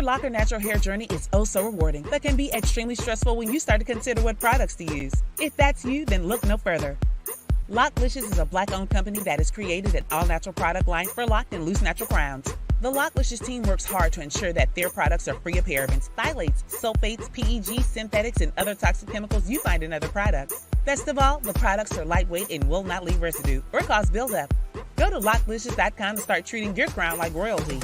Your lock or natural hair journey is oh so rewarding, but can be extremely stressful when you start to consider what products to use. If that's you, then look no further. Locklicious is a Black-owned company that has created an all-natural product line for locked and loose natural crowns. The Locklicious team works hard to ensure that their products are free of parabens, phthalates, sulfates, PEG, synthetics, and other toxic chemicals you find in other products. Best of all, the products are lightweight and will not leave residue or cause buildup. Go to locklicious.com to start treating your crown like royalty.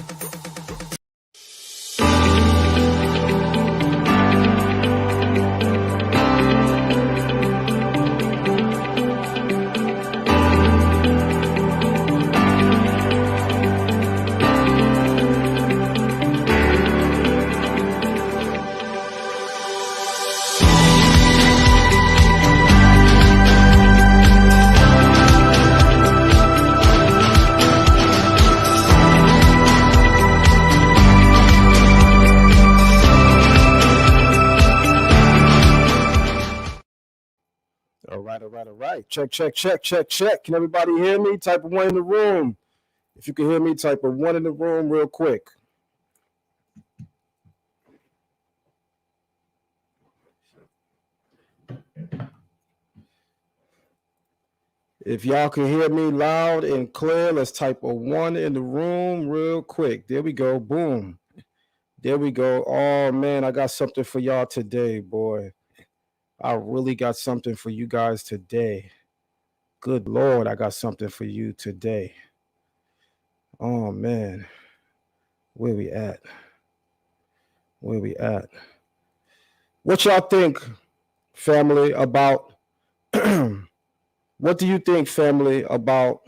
All right. Check. Can everybody hear me? Type of 1 in the room. If you can hear me, type of 1 in the room real quick. If y'all can hear me loud and clear, let's type a 1 in the room real quick. There we go. Boom. There we go. Oh, man, I got something for y'all today, boy. I really got something for you guys today. Good Lord, I got something for you today. Oh, man. Where we at? What y'all think, family, about... What do you think, family, about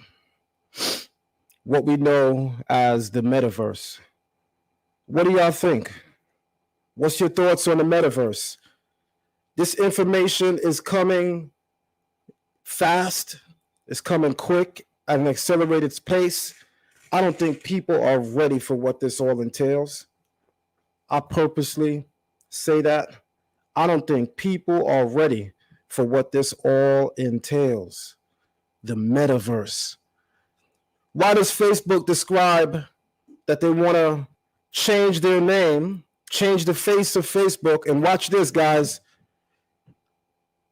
what we know as the metaverse? What do y'all think? What's your thoughts on the metaverse? This information is coming fast. It's coming quick at an accelerated pace. I don't think people are ready for what this all entails. I purposely say that. I don't think people are ready for what this all entails. The metaverse. Why does Facebook describe that they want to change their name, change the face of Facebook, and watch this, guys,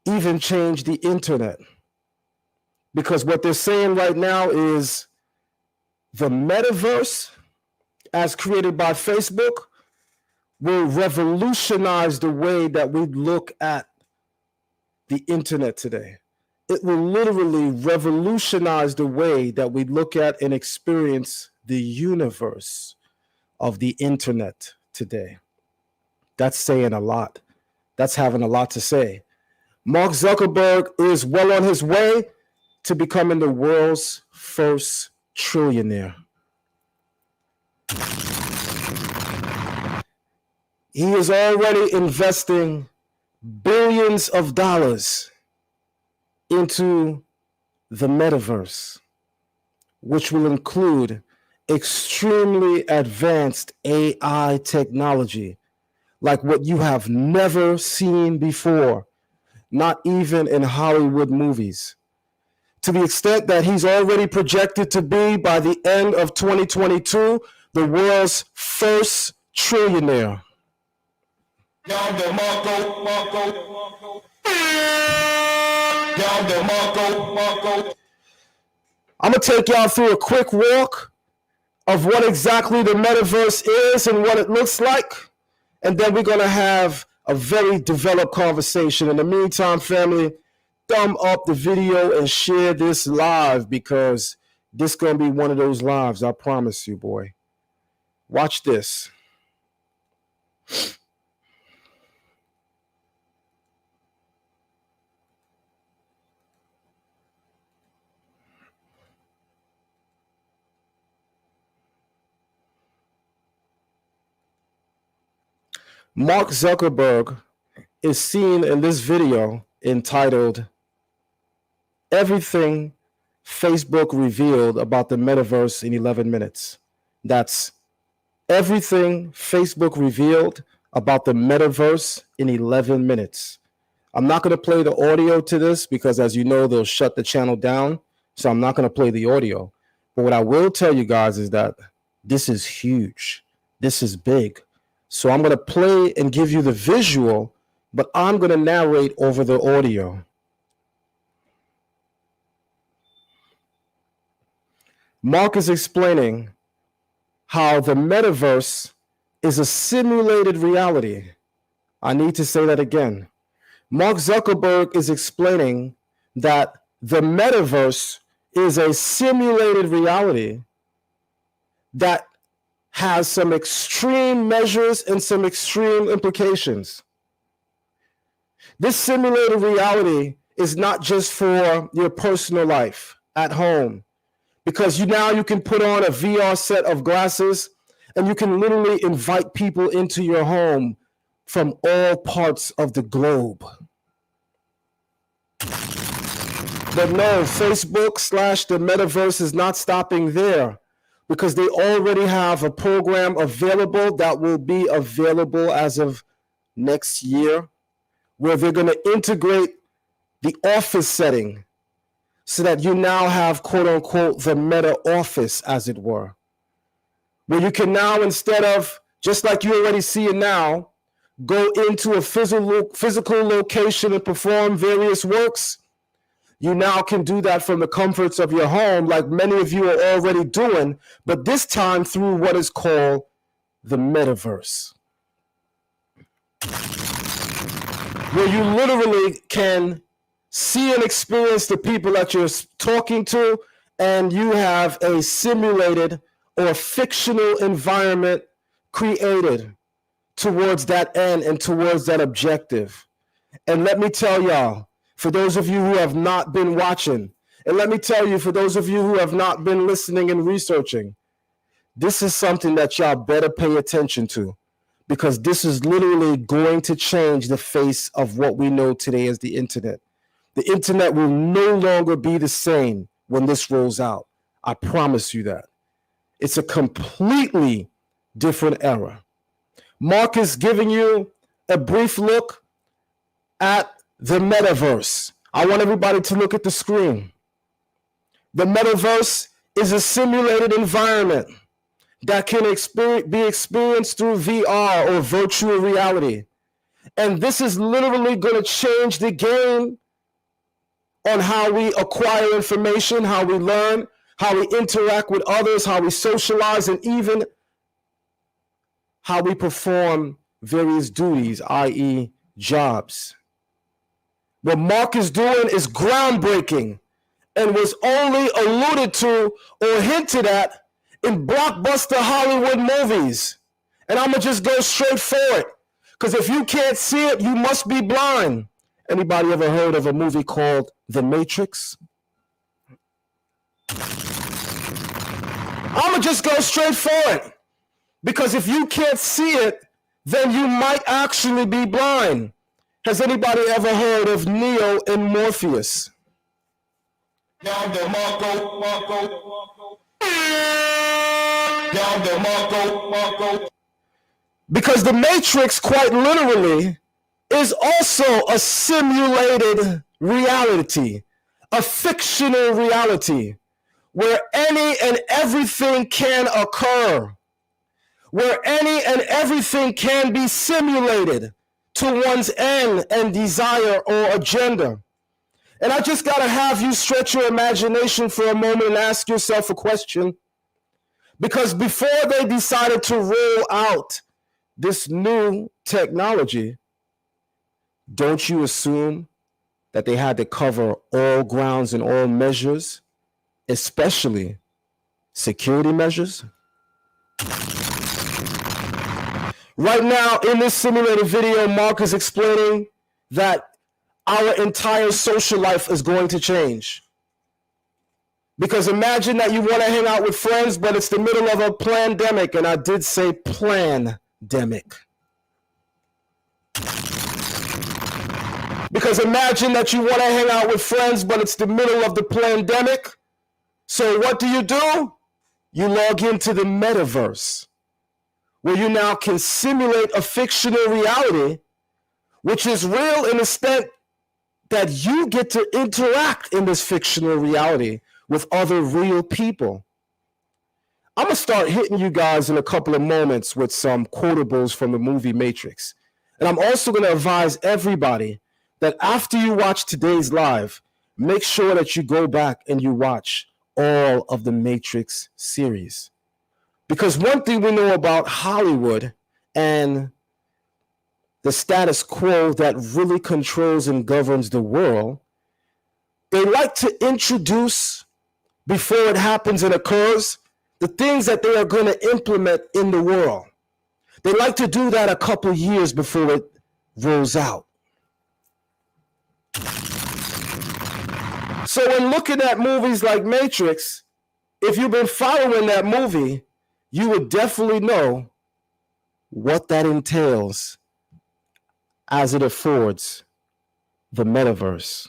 even change the internet? Because what they're saying right now is the metaverse, as created by Facebook, will revolutionize the way that we look at the internet today. It will literally revolutionize the way that we look at and experience the universe of the internet today. That's saying a lot. That's having a lot to say. Mark Zuckerberg is well on his way to becoming the world's first trillionaire. He is already investing billions of dollars into the metaverse, which will include extremely advanced AI technology, like what you have never seen before, not even in Hollywood movies. To the extent that he's already projected to be, by the end of 2022, the world's first trillionaire. I'm going to take y'all through a quick walk of what exactly the metaverse is and what it looks like. And then we're going to have a very developed conversation. In the meantime, family, thumb up the video and share this live, because this is going to be one of those lives, I promise you, boy. Watch this. Mark Zuckerberg is seen in this video entitled "Everything Facebook Revealed About the Metaverse in 11 Minutes." That's everything Facebook revealed about the metaverse in 11 minutes. I'm not going to play the audio to this because, as you know, they'll shut the channel down. So I'm not going to play the audio. But what I will tell you guys is that this is huge. This is big. So I'm going to play and give you the visual, but I'm going to narrate over the audio. Mark is explaining how the metaverse is a simulated reality. I need to say that again. Mark Zuckerberg is explaining that the metaverse is a simulated reality that has some extreme measures and some extreme implications. This simulated reality is not just for your personal life at home, because now you can put on a VR set of glasses and you can literally invite people into your home from all parts of the globe. But no, Facebook/the metaverse is not stopping there, because they already have a program available that will be available as of next year, where they're going to integrate the office setting so that you now have, quote unquote, the meta office, as it were, where you can now, instead of, just like you already see it now, go into a physical location and perform various works. You now can do that from the comforts of your home, like many of you are already doing, but this time through what is called the metaverse, where you literally can see and experience the people that you're talking to, and you have a simulated or fictional environment created towards that end and towards that objective. And let me tell y'all, for those of you who have not been watching, and let me tell you, for those of you who have not been listening and researching, this is something that y'all better pay attention to, because this is literally going to change the face of what we know today as the internet. The internet will no longer be the same when this rolls out. I promise you that. It's a completely different era. Mark is giving you a brief look at the metaverse. I want everybody to look at the screen. The metaverse is a simulated environment that can be experienced through VR or virtual reality. And this is literally going to change the game on how we acquire information, how we learn, how we interact with others, how we socialize, and even how we perform various duties, i.e. jobs. What Mark is doing is groundbreaking and was only alluded to or hinted at in blockbuster Hollywood movies. And I'm going to just go straight for it, because if you can't see it, you must be blind. Anybody ever heard of a movie called The Matrix? I'm going to just go straight for it, because if you can't see it, then you might actually be blind. Has anybody ever heard of Neo and Morpheus? Because the Matrix, quite literally, is also a simulated reality, a fictional reality, where any and everything can occur, where any and everything can be simulated to one's end and desire or agenda. And I just gotta have you stretch your imagination for a moment and ask yourself a question. Because before they decided to roll out this new technology, don't you assume that they had to cover all grounds and all measures, especially security measures? Right now, in this simulated video, Mark is explaining that our entire social life is going to change. Because imagine that you want to hang out with friends, but it's the middle of a pandemic, and I did say plan-demic. Because imagine that you want to hang out with friends, but it's the middle of the pandemic. So what do? You log into the metaverse, where you now can simulate a fictional reality, which is real in the extent that you get to interact in this fictional reality with other real people. I'm going to start hitting you guys in a couple of moments with some quotables from the movie Matrix. And I'm also going to advise everybody that after you watch today's live, make sure that you go back and you watch all of the Matrix series. Because one thing we know about Hollywood and the status quo that really controls and governs the world, they like to introduce, before it happens and occurs, the things that they are going to implement in the world. They like to do that a couple years before it rolls out. So when looking at movies like Matrix, if you've been following that movie, you would definitely know what that entails as it affords the metaverse.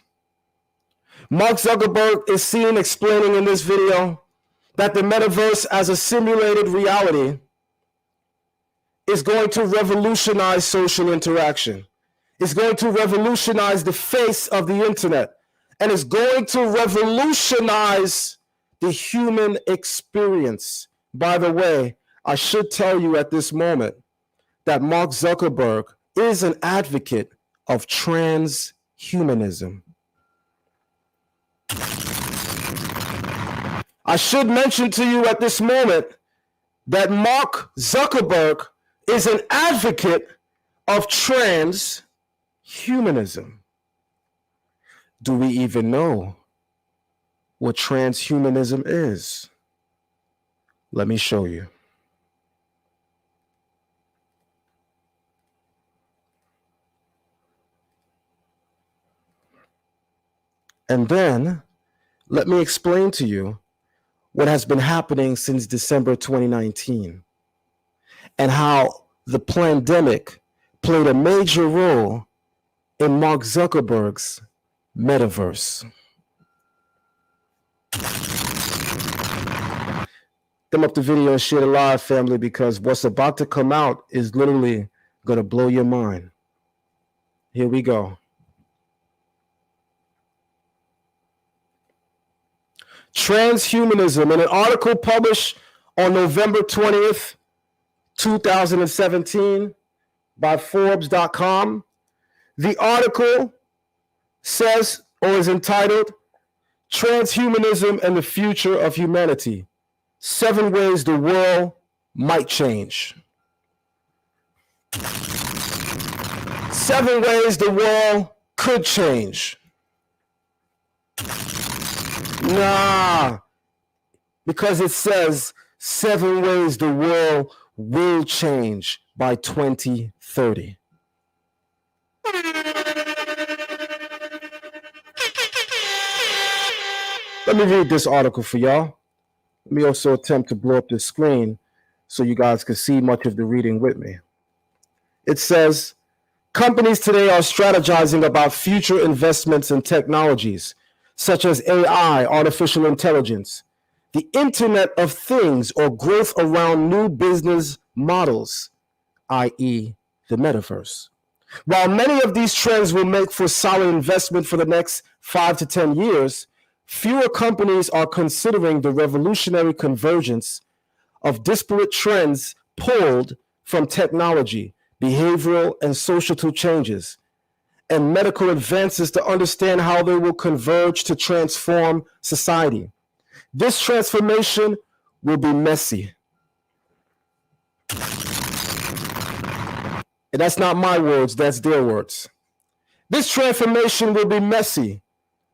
Mark Zuckerberg is seen explaining in this video that the metaverse as a simulated reality is going to revolutionize social interaction. It's going to revolutionize the face of the internet, and it's going to revolutionize the human experience. By the way, I should tell you at this moment that Mark Zuckerberg is an advocate of transhumanism. I should mention to you at this moment that Mark Zuckerberg is an advocate of transhumanism. Do we even know what transhumanism is? Let me show you. And then let me explain to you what has been happening since December 2019 and how the pandemic played a major role in Mark Zuckerberg's metaverse. Thumb up the video and share the live, family, because what's about to come out is literally going to blow your mind. Here we go. Transhumanism. In an article published on November 20th, 2017 by Forbes.com, the article says, or is entitled, Transhumanism and the Future of Humanity, 7 Ways the World Might Change. 7 ways the world could change. Nah, because it says 7 ways the world will change by 2030. Let me read this article for y'all. Let me also attempt to blow up the screen so you guys can see much of the reading with me. It says, companies today are strategizing about future investments in technologies such as AI, artificial intelligence, the Internet of Things, or growth around new business models, i.e. the metaverse. While many of these trends will make for solid investment for the next 5 to 10 years, fewer companies are considering the revolutionary convergence of disparate trends pulled from technology, behavioral and societal changes, and medical advances to understand how they will converge to transform society. This transformation will be messy. And that's not my words, that's their words. This transformation will be messy,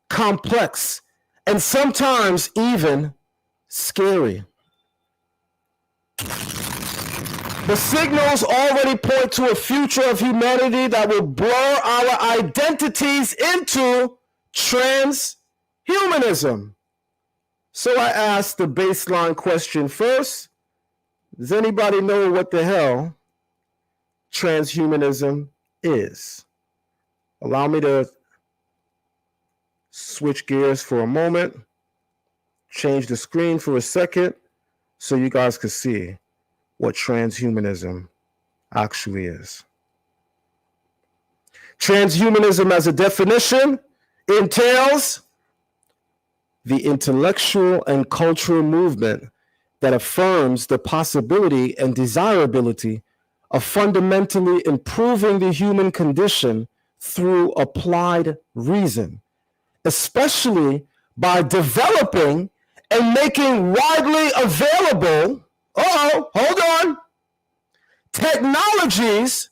complex, and sometimes even scary. The signals already point to a future of humanity that will blur our identities into transhumanism. So I asked the baseline question first. Does anybody know what the hell transhumanism is? Allow me to switch gears for a moment, change the screen for a second so you guys can see what transhumanism actually is. Transhumanism, as a definition, entails the intellectual and cultural movement that affirms the possibility and desirability of fundamentally improving the human condition through applied reason, especially by developing and making widely available, hold on, technologies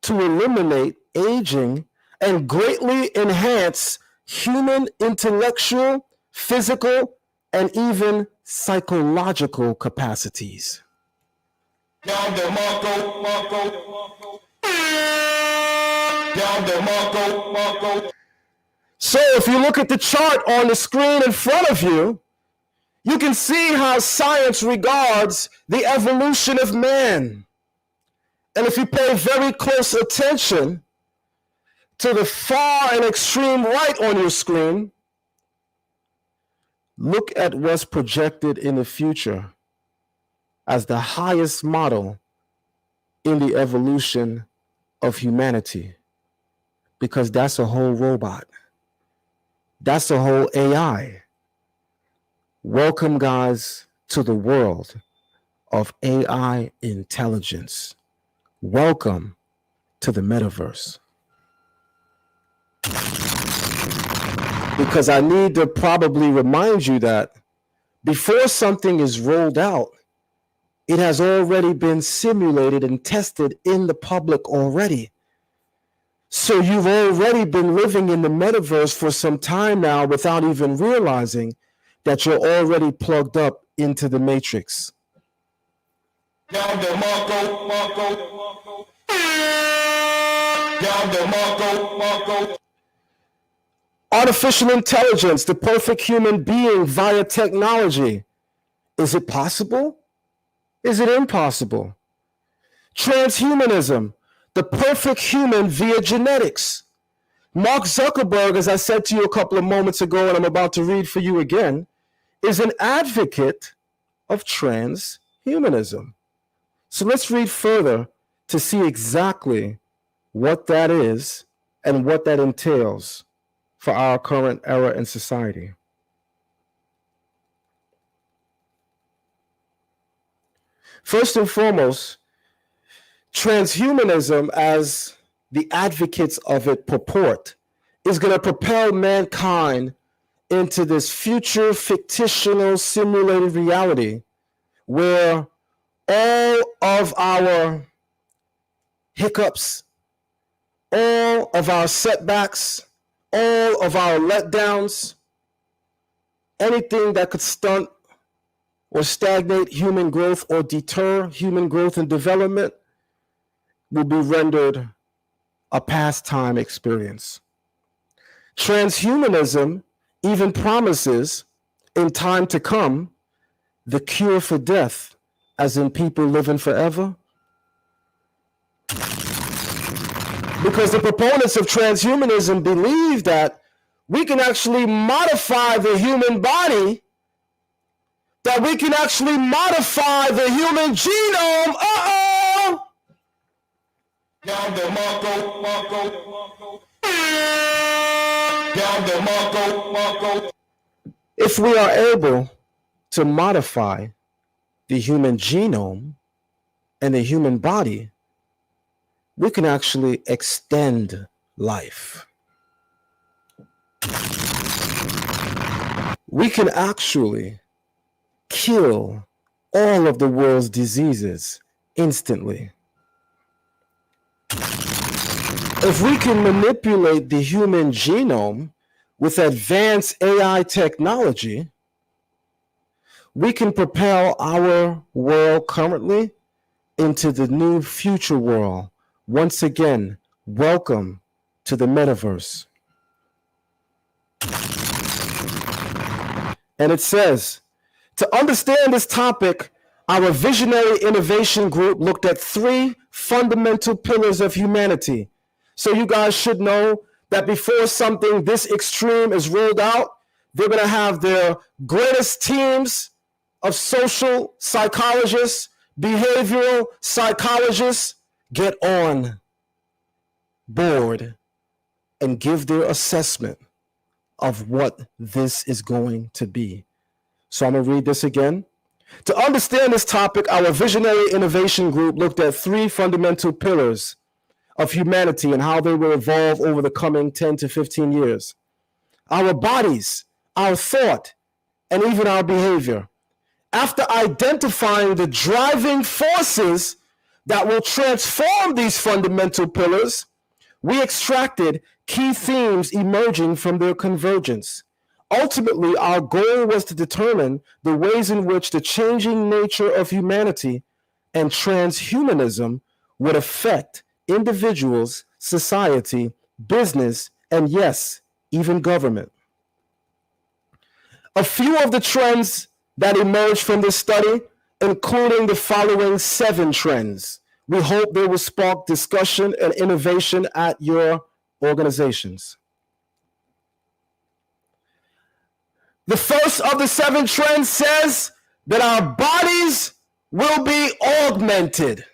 to eliminate aging and greatly enhance human intellectual, physical, and even psychological capacities. So if you look at the chart on the screen in front of you, you can see how science regards the evolution of man. And if you pay very close attention to the far and extreme right on your screen, look at what's projected in the future as the highest model in the evolution of humanity, because that's a whole robot. That's a whole AI. Welcome, guys, to the world of AI intelligence. Welcome to the metaverse. Because I need to probably remind you that before something is rolled out, it has already been simulated and tested in the public already. So you've already been living in the metaverse for some time now without even realizing that you're already plugged up into the matrix. Artificial intelligence, the perfect human being via technology. Is it possible? Is it impossible? Transhumanism, the perfect human via genetics. Mark Zuckerberg, as I said to you a couple of moments ago, and I'm about to read for you again, is an advocate of transhumanism. So let's read further to see exactly what that is and what that entails for our current era in society. First and foremost, transhumanism, as the advocates of it purport, is going to propel mankind into this future fictional simulated reality where all of our hiccups, all of our setbacks, all of our letdowns, anything that could stunt or stagnate human growth or deter human growth and development will be rendered a pastime experience. Transhumanism even promises, in time to come, the cure for death, as in people living forever. Because the proponents of transhumanism believe that we can actually modify the human body, that we can actually modify the human genome. If we are able to modify the human genome and the human body, we can actually extend life. We can actually kill all of the world's diseases instantly. If we can manipulate the human genome with advanced AI technology, we can propel our world currently into the new future world. Once again, welcome to the metaverse. And it says, to understand this topic, our visionary innovation group looked at 3 fundamental pillars of humanity. So you guys should know that before something this extreme is rolled out, they're going to have their greatest teams of social psychologists, behavioral psychologists get on board and give their assessment of what this is going to be. So I'm going to read this again. To understand this topic, our visionary innovation group looked at three fundamental pillars of humanity and how they will evolve over the coming 10 to 15 years. Our bodies, our thought, and even our behavior. After identifying the driving forces that will transform these fundamental pillars, we extracted key themes emerging from their convergence. Ultimately, our goal was to determine the ways in which the changing nature of humanity and transhumanism would affect individuals, society, business, and yes, even government. A few of the trends that emerged from this study, including the following 7 trends. We hope they will spark discussion and innovation at your organizations. The first of the 7 trends says that our bodies will be augmented.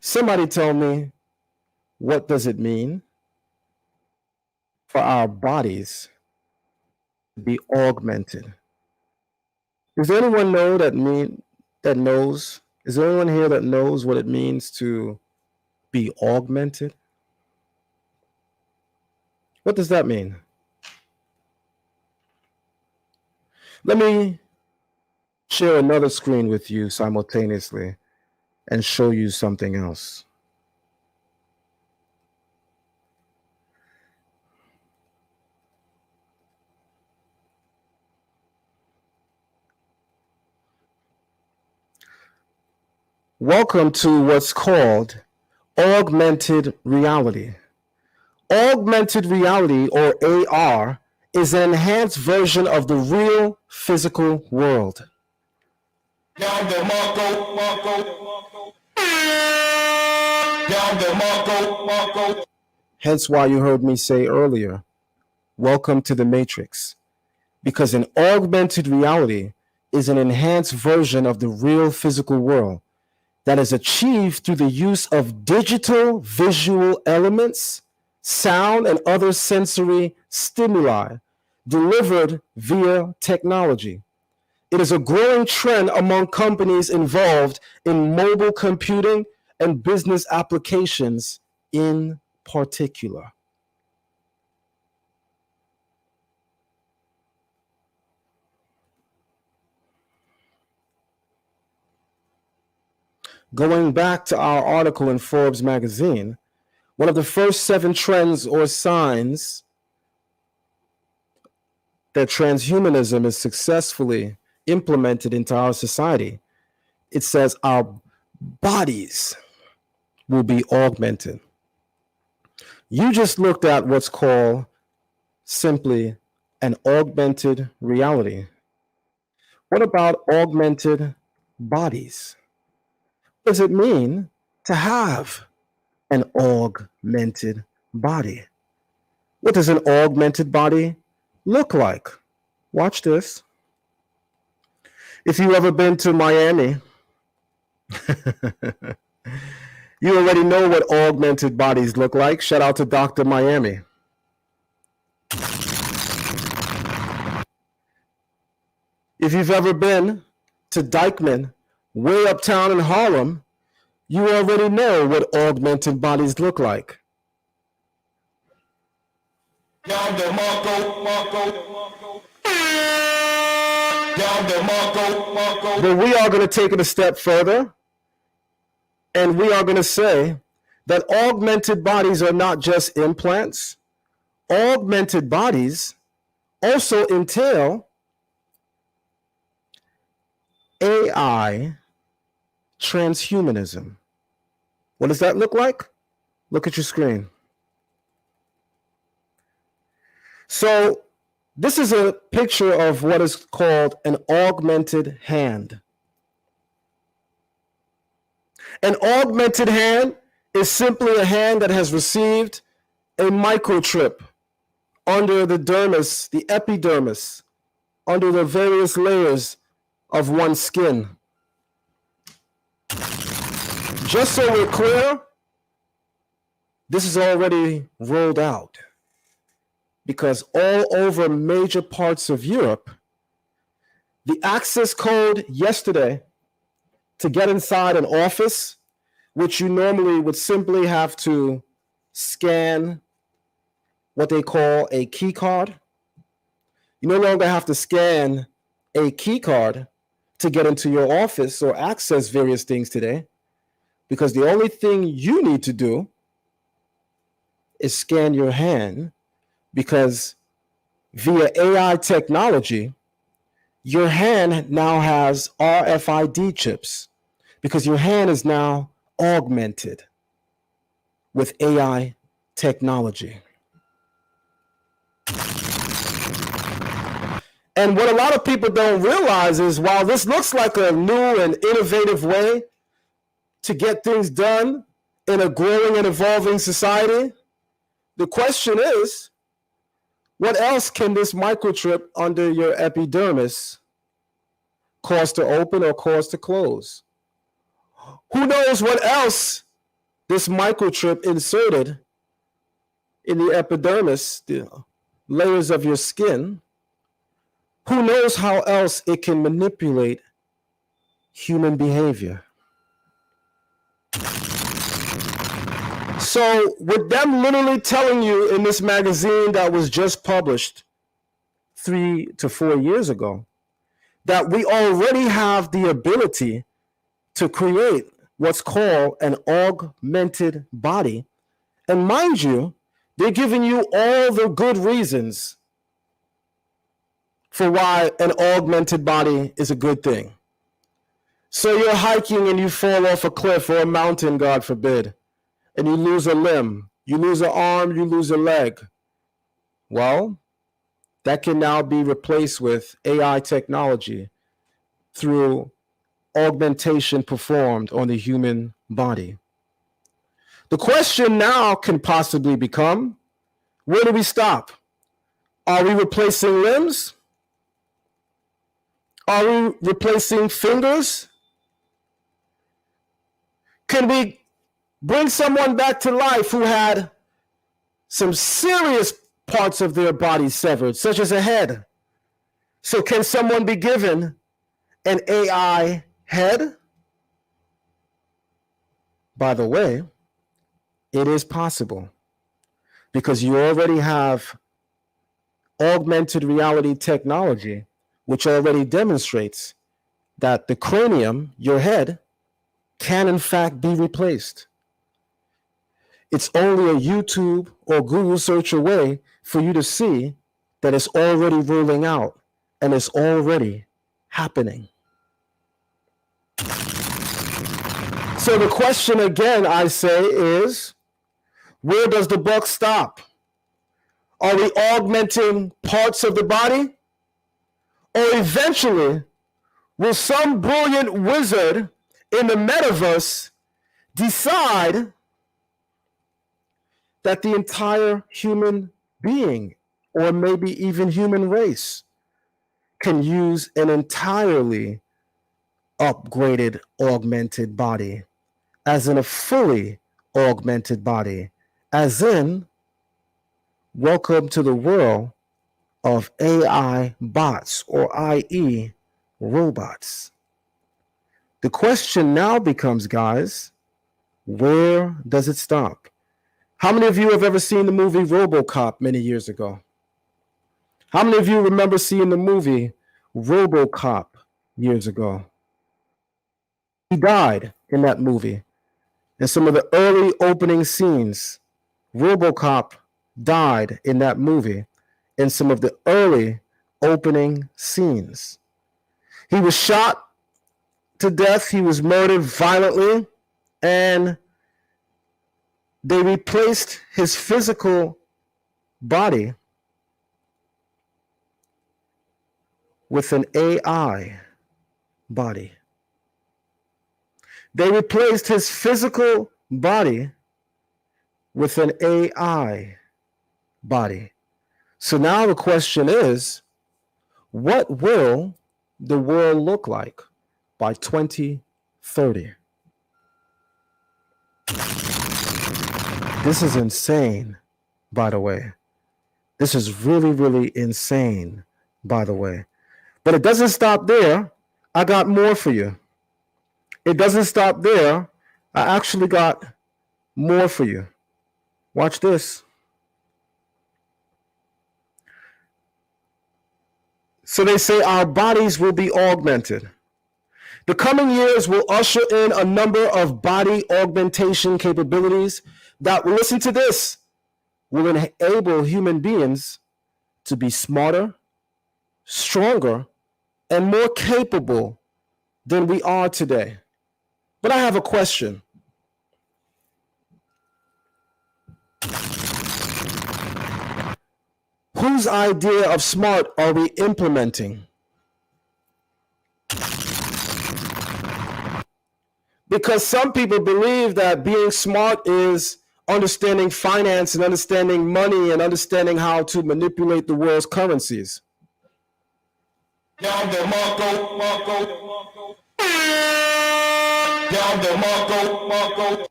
Somebody tell me, what does it mean for our bodies to be augmented? Does anyone know knows? Is there anyone here that knows what it means to be augmented? What does that mean? Let me share another screen with you simultaneously and show you something else. Welcome to what's called augmented reality. Augmented reality, or AR, is an enhanced version of the real physical world. Hence why you heard me say earlier, welcome to the Matrix. Because an augmented reality is an enhanced version of the real physical world that is achieved through the use of digital visual elements, sound, and other sensory stimuli delivered via technology. It is a growing trend among companies involved in mobile computing and business applications in particular. Going back to our article in Forbes magazine, one of the first 7 trends or signs that transhumanism is successfully implemented into our society, it says our bodies will be augmented. You just looked at what's called simply an augmented reality. What about augmented bodies? What does it mean to have an augmented body? What does an augmented body look like? Watch this. If you've ever been to Miami, you already know what augmented bodies look like. Shout out to Dr. Miami. If you've ever been to Dykeman, way uptown in Harlem, you already know what augmented bodies look like. But we are going to take it a step further, and we are going to say that augmented bodies are not just implants. Augmented bodies also entail AI transhumanism. What does that look like? Look at your screen. So this is a picture of what is called an augmented hand. An augmented hand is simply a hand that has received a microchip under the dermis, the epidermis, under the various layers of one's skin. Just so we're clear, this is already rolled out because all over major parts of Europe, the access code yesterday to get inside an office, which you normally would simply have to scan what they call a key card. You no longer have to scan a key card to get into your office or access various things today, because the only thing you need to do is scan your hand, because via AI technology, your hand now has RFID chips, because your hand is now augmented with AI technology. And what a lot of people don't realize is, while this looks like a new and innovative way to get things done in a growing and evolving society, the question is, what else can this microchip under your epidermis cause to open or cause to close? Who knows what else this microchip inserted in the epidermis, the layers of your skin, who knows how else it can manipulate human behavior? So with them literally telling you in this magazine that was just published 3 to 4 years ago that we already have the ability to create what's called an augmented body, and mind you, they're giving you all the good reasons for why an augmented body is a good thing. So you're hiking and you fall off a cliff or a mountain, God forbid, and you lose a limb, you lose an arm, you lose a leg. Well, that can now be replaced with AI technology through augmentation performed on the human body. The question now can possibly become, where do we stop? Are we replacing limbs? Are we replacing fingers? Can we bring someone back to life who had some serious parts of their body severed, such as a head? So can someone be given an AI head? By the way, it is possible, because you already have augmented reality technology, which already demonstrates that the cranium, your head, can in fact be replaced. It's only a YouTube or Google search away for you to see that it's already rolling out and it's already happening. So the question again, I say, is, where does the buck stop? Are we augmenting parts of the body? Or eventually, will some brilliant wizard in the metaverse decide that the entire human being, or maybe even human race, can use an entirely upgraded augmented body, as in a fully augmented body, as in, welcome to the world of AI bots, or i.e. robots. The question now becomes, guys, where does it stop? How many of you have ever seen the movie RoboCop many years ago? How many of you remember seeing the movie RoboCop years ago? He died in that movie. In some of the early opening scenes, RoboCop died in that movie in some of the early opening scenes. He was shot to death. He was murdered violently, and they replaced his physical body with an AI body. They replaced his physical body with an AI body. So now the question is, what will the world look like by 2030? This is insane, by the way. This is really, really insane, by the way. But it doesn't stop there. I got more for you. It doesn't stop there. I actually got more for you. Watch this. So they say our bodies will be augmented. The coming years will usher in a number of body augmentation capabilities that, listen to this, will enable human beings to be smarter, stronger, and more capable than we are today. But I have a question. Whose idea of smart are we implementing? Because some people believe that being smart is understanding finance and understanding money and understanding how to manipulate the world's currencies.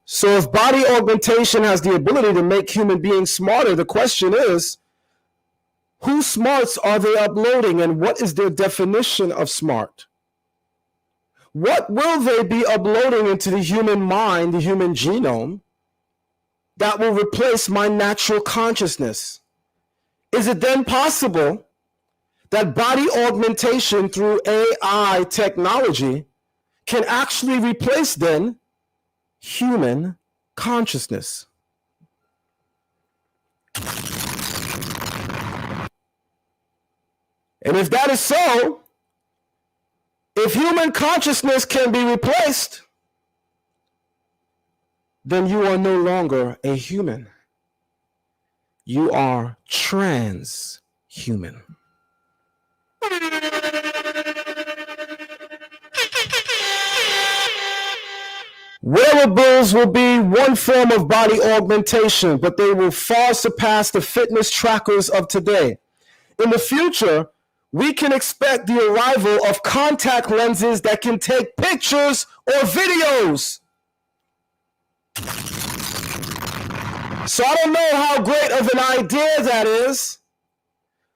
So if body augmentation has the ability to make human beings smarter, the question is, whose smarts are they uploading and what is their definition of smart? What will they be uploading into the human mind, the human genome, that will replace my natural consciousness? Is it then possible that body augmentation through AI technology can actually replace then human consciousness? And if that is so, if human consciousness can be replaced, then you are no longer a human. You are transhuman. Wearables will be one form of body augmentation, but they will far surpass the fitness trackers of today. In the future, we can expect the arrival of contact lenses that can take pictures or videos. So I don't know how great of an idea that is,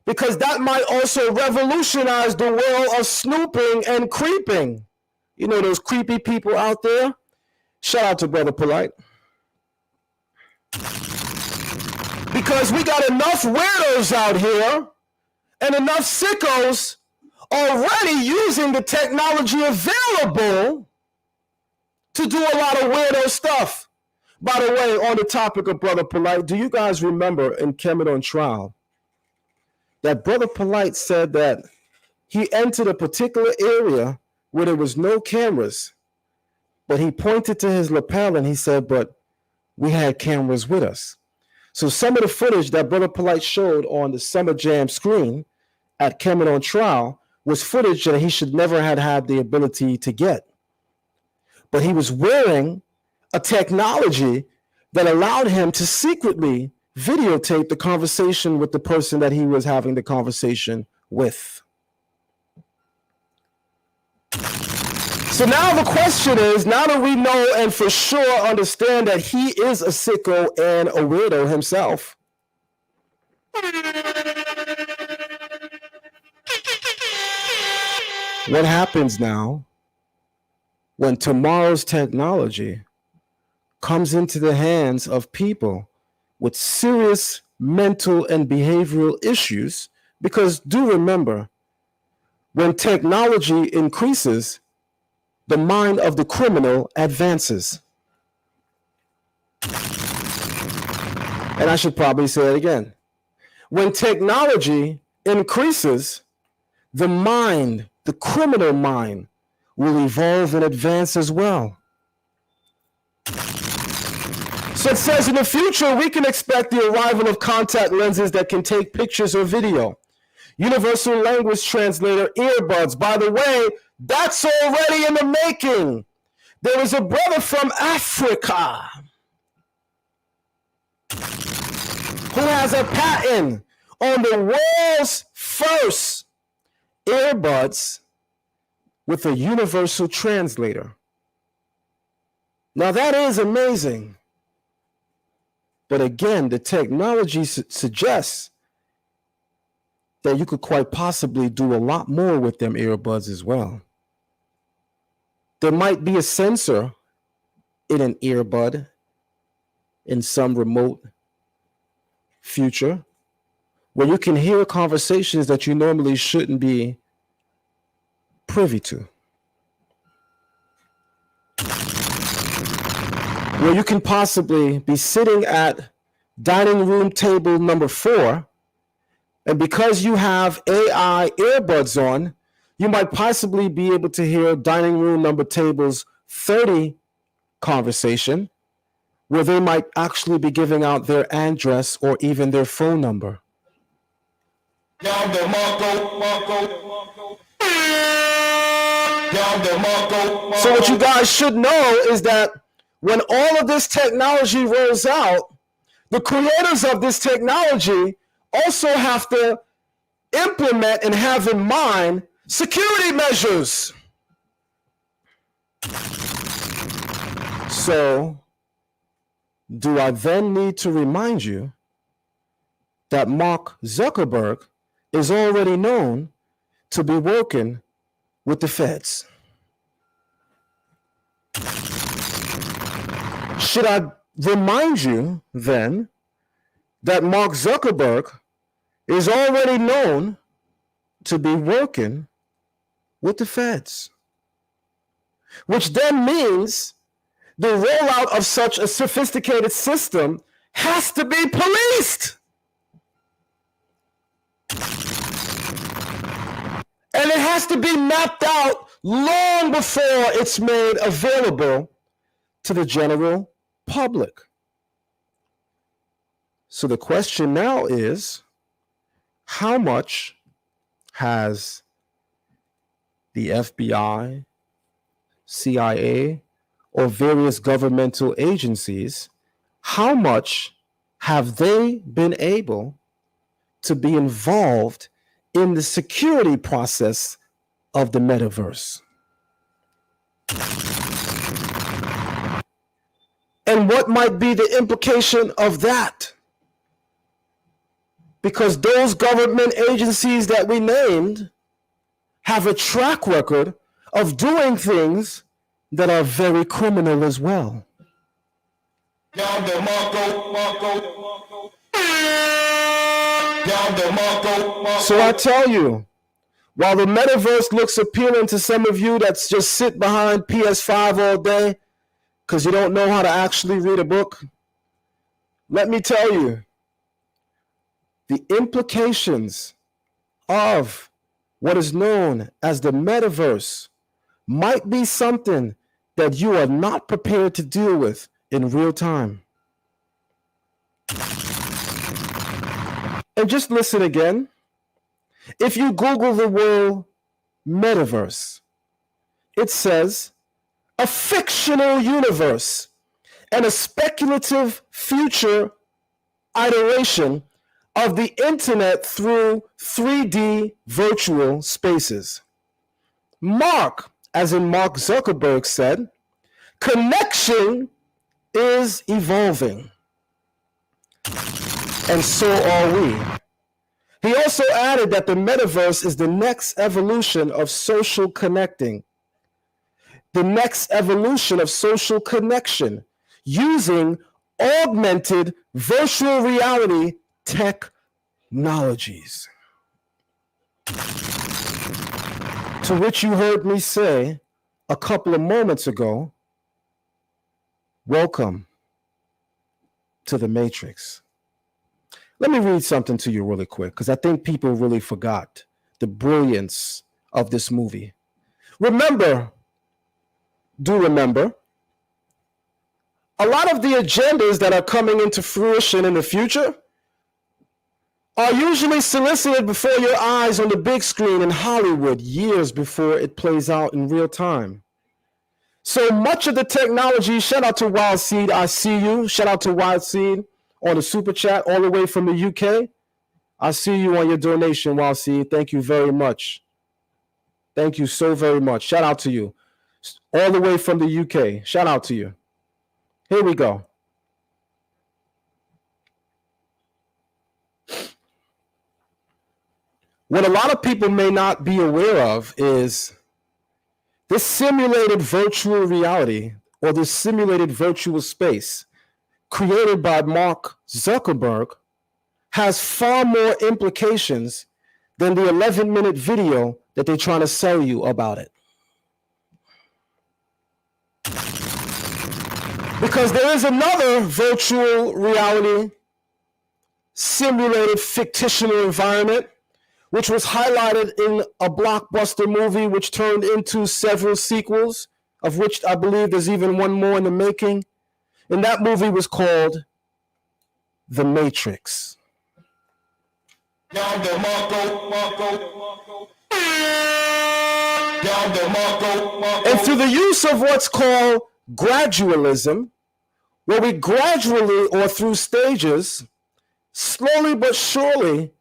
because that might also revolutionize the world of snooping and creeping. You know those creepy people out there? Shout out to Brother Polite. Because we got enough weirdos out here and enough sickos already using the technology available to do a lot of weirdo stuff. By the way, on the topic of Brother Polite, do you guys remember in Kemet on Trial that Brother Polite said that he entered a particular area where there was no cameras, but he pointed to his lapel and he said, but we had cameras with us. So some of the footage that Brother Polite showed on the Summer Jam screen at Kemet on Trial was footage that he should never have had the ability to get. But he was wearing a technology that allowed him to secretly videotape the conversation with the person that he was having the conversation with. So now the question is, now that we know and for sure understand that he is a sicko and a weirdo himself, what happens now when tomorrow's technology comes into the hands of people with serious mental and behavioral issues? Because do remember, when technology increases, the mind of the criminal advances. And I should probably say it again. When technology increases, the mind, the criminal mind, will evolve and advance as well. So it says in the future, we can expect the arrival of contact lenses that can take pictures or video. Universal language translator earbuds. By the way, that's already in the making. There is a brother from Africa who has a patent on the world's first earbuds with a universal translator. Now that is amazing. But again, the technology suggests that you could quite possibly do a lot more with them earbuds as well. There might be a sensor in an earbud in some remote future where you can hear conversations that you normally shouldn't be privy to. Where you can possibly be sitting at dining room table number 4, and because you have AI earbuds on, you might possibly be able to hear dining room number tables 30 conversation, where they might actually be giving out their address or even their phone number. So what you guys should know is that when all of this technology rolls out, the creators of this technology also have to implement and have in mind security measures. So, do I then need to remind you that Mark Zuckerberg is already known to be working with the feds? Should I remind you then that Mark Zuckerberg is already known to be working with the feds? Which then means the rollout of such a sophisticated system has to be policed. And it has to be mapped out long before it's made available to the general public. So the question now is, how much has the FBI, CIA, or various governmental agencies, how much have they been able to be involved in the security process of the metaverse? And what might be the implication of that? Because those government agencies that we named have a track record of doing things that are very criminal as well. So I tell you, while the metaverse looks appealing to some of you that's just sit behind PS5 all day because you don't know how to actually read a book, let me tell you, the implications of what is known as the metaverse might be something that you are not prepared to deal with in real time. And just listen again. If you Google the word metaverse, it says a fictional universe and a speculative future iteration of the internet through 3D virtual spaces. Mark, as in Mark Zuckerberg, said, connection is evolving. And so are we. He also added that the metaverse is the next evolution of social connecting, the next evolution of social connection using augmented virtual reality technologies. To which you heard me say a couple of moments ago, welcome to the Matrix. Let me read something to you really quick, because I think people really forgot the brilliance of this movie. Remember, a lot of the agendas that are coming into fruition in the future are usually solicited before your eyes on the big screen in Hollywood years before it plays out in real time. So much of the technology, shout out to Wild Seed, I see you. Shout out to Wild Seed on the super chat all the way from the UK. I see you on your donation, Wild Seed. Thank you very much. Thank you so very much. Shout out to you. All the way from the UK. Shout out to you. Here we go. What a lot of people may not be aware of is this simulated virtual reality or this simulated virtual space created by Mark Zuckerberg has far more implications than the 11-minute video that they're trying to sell you about it. Because there is another virtual reality simulated fictional environment which was highlighted in a blockbuster movie which turned into several sequels, of which I believe there's even one more in the making. And that movie was called The Matrix. And through the use of what's called gradualism, where we gradually or through stages, slowly but surely,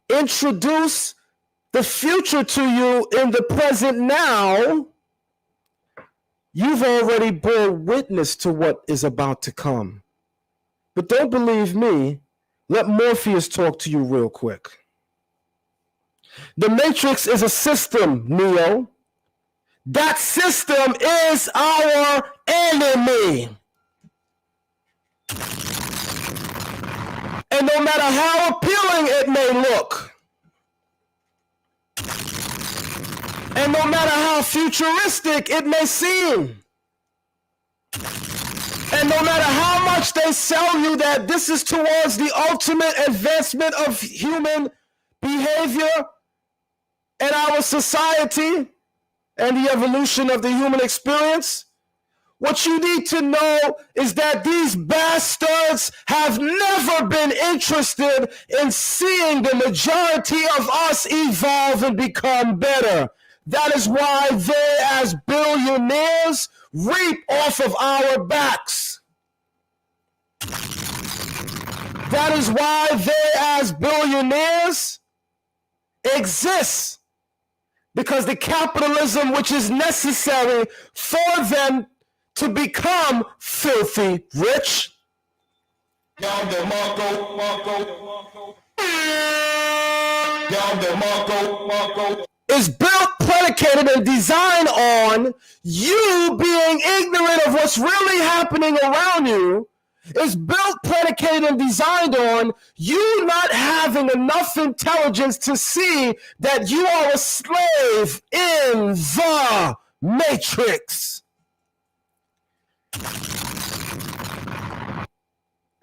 introduce the future to you in the present now, you've already bore witness to what is about to come. But don't believe me, let Morpheus talk to you real quick. The Matrix is a system, Neo. That system is our enemy. And no matter how appealing it may look, and no matter how futuristic it may seem, and no matter how much they sell you that this is towards the ultimate advancement of human behavior and our society and the evolution of the human experience, what you need to know is that these bastards have never been interested in seeing the majority of us evolve and become better. That is why they, as billionaires, reap off of our backs. That is why they, as billionaires, exist. Because the capitalism which is necessary for them to become filthy rich is built, predicated, and designed on you being ignorant of what's really happening around you, is built, predicated, and designed on you not having enough intelligence to see that you are a slave in the Matrix.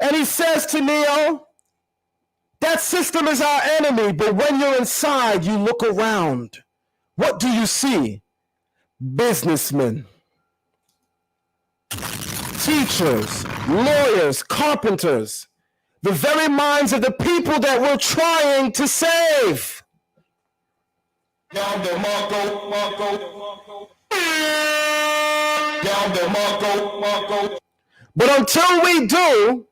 And he says to Neo, that system is our enemy, but when you're inside, you look around. What do you see? Businessmen, teachers, lawyers, carpenters, the very minds of the people that we're trying to save. But until we do,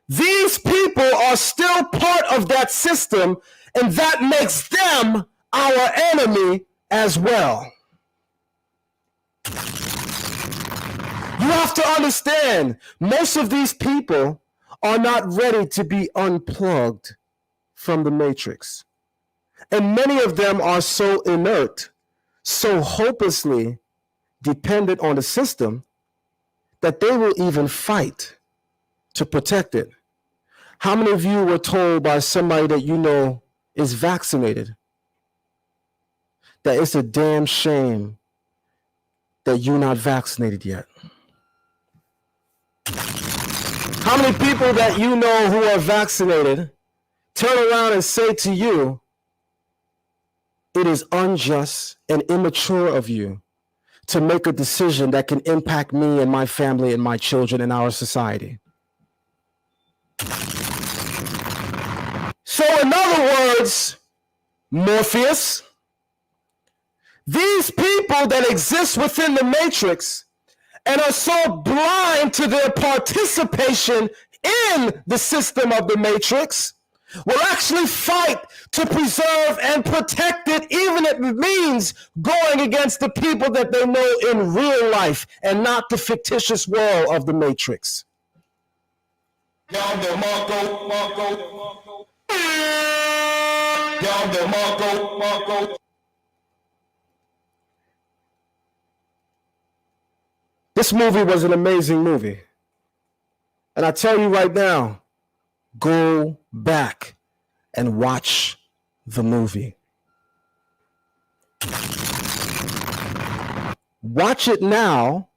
these people are still part of that system, and that makes them our enemy as well. You have to understand, most of these people are not ready to be unplugged from the Matrix. And many of them are so inert, so hopelessly dependent on the system, that they will even fight to protect it. How many of you were told by somebody that you know is vaccinated that it's a damn shame that you're not vaccinated yet? How many people that you know who are vaccinated turn around and say to you, it is unjust and immature of you to make a decision that can impact me and my family and my children and our society? So in other words, Morpheus, these people that exist within the Matrix and are so blind to their participation in the system of the Matrix will actually fight to preserve and protect it, even if it means going against the people that they know in real life and not the fictitious world of the Matrix. This movie was an amazing movie. And I tell you right now, go back and watch the movie. Watch it now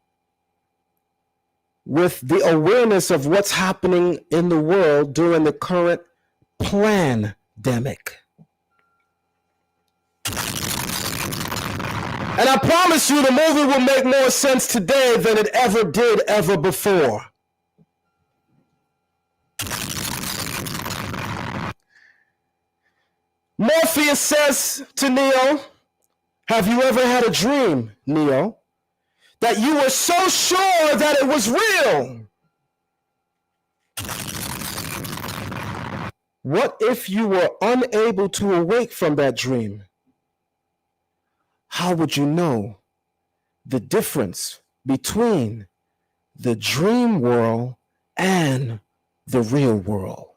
with the awareness of what's happening in the world during the current pandemic. And I promise you the movie will make more sense today than it ever did ever before. Morpheus says to Neo, have you ever had a dream, Neo, that you were so sure that it was real? What if you were unable to awake from that dream? How would you know the difference between the dream world and the real world?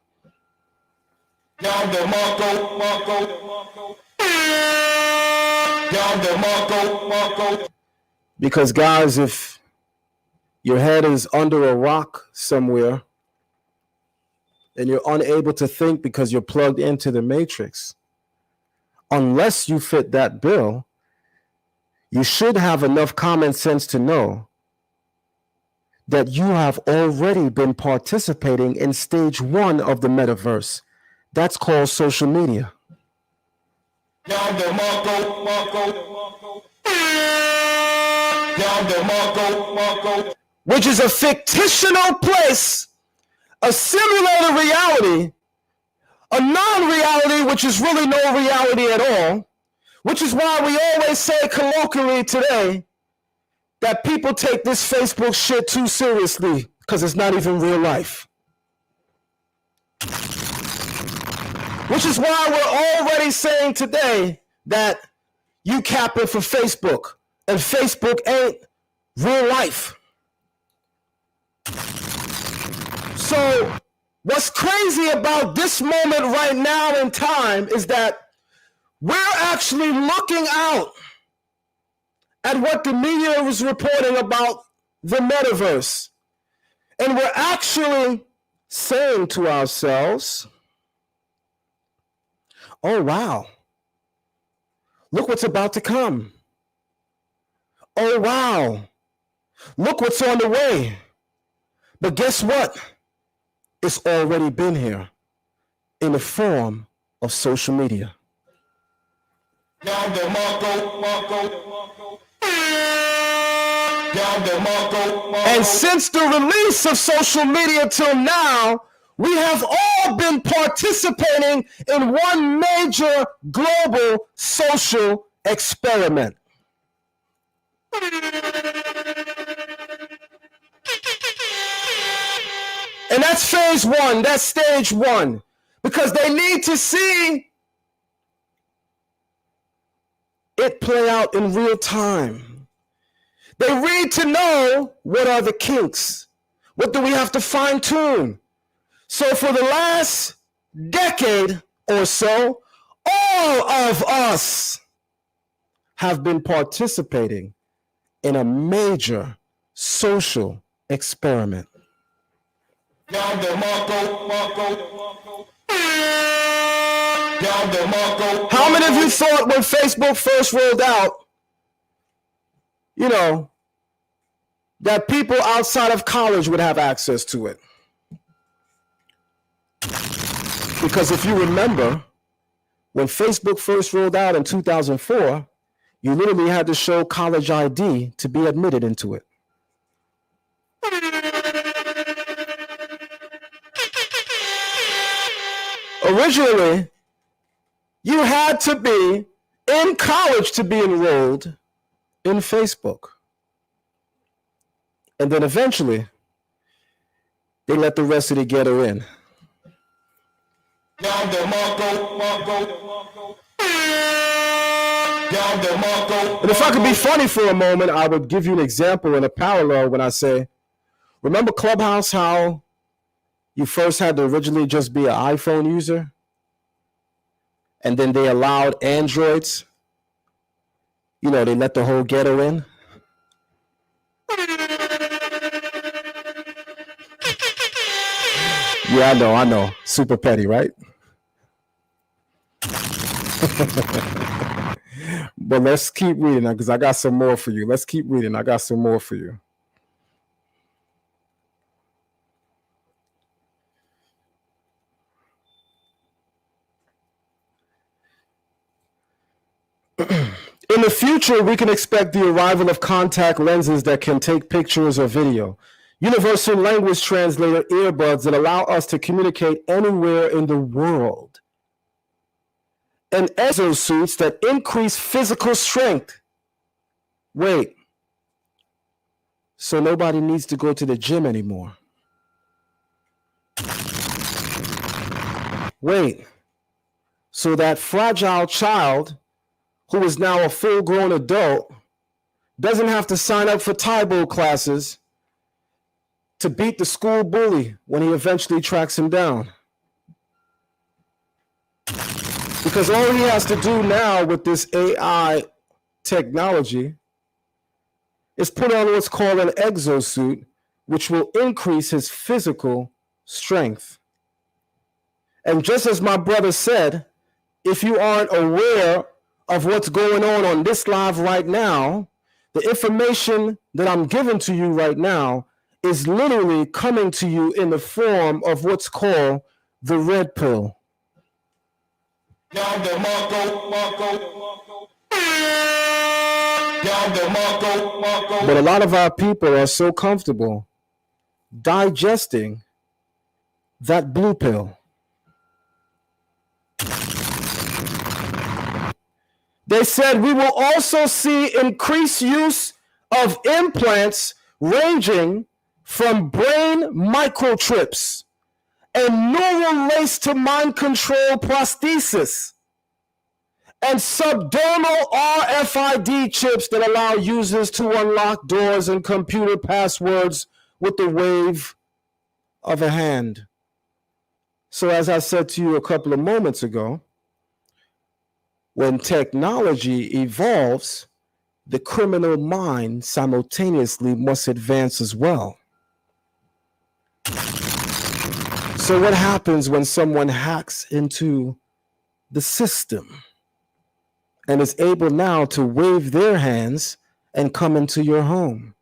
Because guys, if your head is under a rock somewhere and you're unable to think because you're plugged into the matrix, unless you fit that bill, you should have enough common sense to know that you have already been participating in stage 1 of the metaverse. That's called social media. Which is a fictional place, a simulated reality, a non-reality which is really no reality at all, which is why we always say colloquially today that people take this Facebook shit too seriously because it's not even real life. Which is why we're already saying today that you capping for Facebook and Facebook ain't real life. So what's crazy about this moment right now in time is that we're actually looking out at what the media was reporting about the metaverse. And we're actually saying to ourselves, oh, wow, look what's about to come. Oh, wow, look what's on the way. But guess what? It's already been here in the form of social media. And since the release of social media till now, we have all been participating in one major global social experiment. And that's phase 1, that's stage 1, because they need to see it play out in real time. They need to know what are the kinks. What do we have to fine tune? So for the last decade or so, all of us have been participating in a major social experiment. How many of you thought when Facebook first rolled out, that people outside of college would have access to it? Because if you remember, when Facebook first rolled out in 2004, you literally had to show college ID to be admitted into it. Originally, you had to be in college to be enrolled in Facebook. And then eventually, they let the rest of the ghetto in. And if I could be funny for a moment, I would give you an example and a parallel when I say, remember Clubhouse, how you first had to originally just be an iPhone user? and then they allowed androids, they let the whole ghetto in. Yeah, I know. Super petty, right? But let's keep reading because I got some more for you. Let's keep reading. I got some more for you. In the future, we can expect the arrival of contact lenses that can take pictures or video, universal language translator earbuds that allow us to communicate anywhere in the world, and exosuits that increase physical strength. Wait, so nobody needs to go to the gym anymore? Wait, so that fragile child who is now a full-grown adult doesn't have to sign up for Taibo classes to beat the school bully when he eventually tracks him down. Because all he has to do now with this AI technology is put on what's called an exosuit, which will increase his physical strength. And just as my brother said, if you aren't aware of what's going on this live right now, the information that I'm giving to you right now is literally coming to you in the form of what's called the red pill. But a lot of our people are so comfortable digesting that blue pill. They said we will also see increased use of implants ranging from brain microchips and neural lace to mind control prosthesis and subdermal RFID chips that allow users to unlock doors and computer passwords with the wave of a hand. So as I said to you a couple of moments ago, when technology evolves, the criminal mind simultaneously must advance as well. So what happens when someone hacks into the system and is able now to wave their hands and come into your home?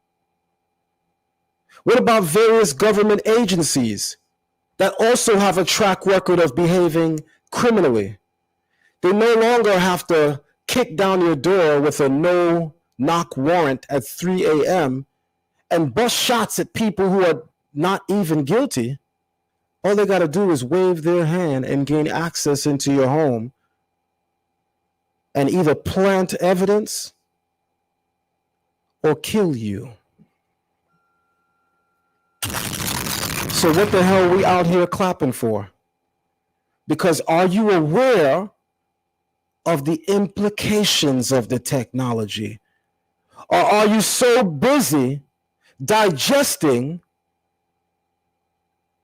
What about various government agencies that also have a track record of behaving criminally? They no longer have to kick down your door with a no-knock warrant at 3 a.m. and bust shots at people who are not even guilty. All they got to do is wave their hand and gain access into your home and either plant evidence or kill you. So what the hell are we out here clapping for? Because are you aware of the implications of the technology? Or are you so busy digesting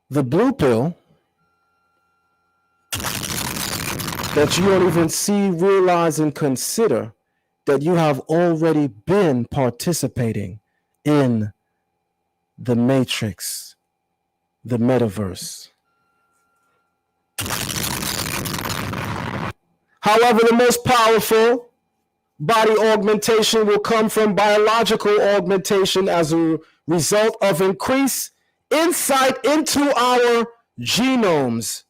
the blue pill that you don't even see, realize, and consider that you have already been participating in the matrix, the metaverse? However, the most powerful body augmentation will come from biological augmentation as a result of increased insight into our genomes.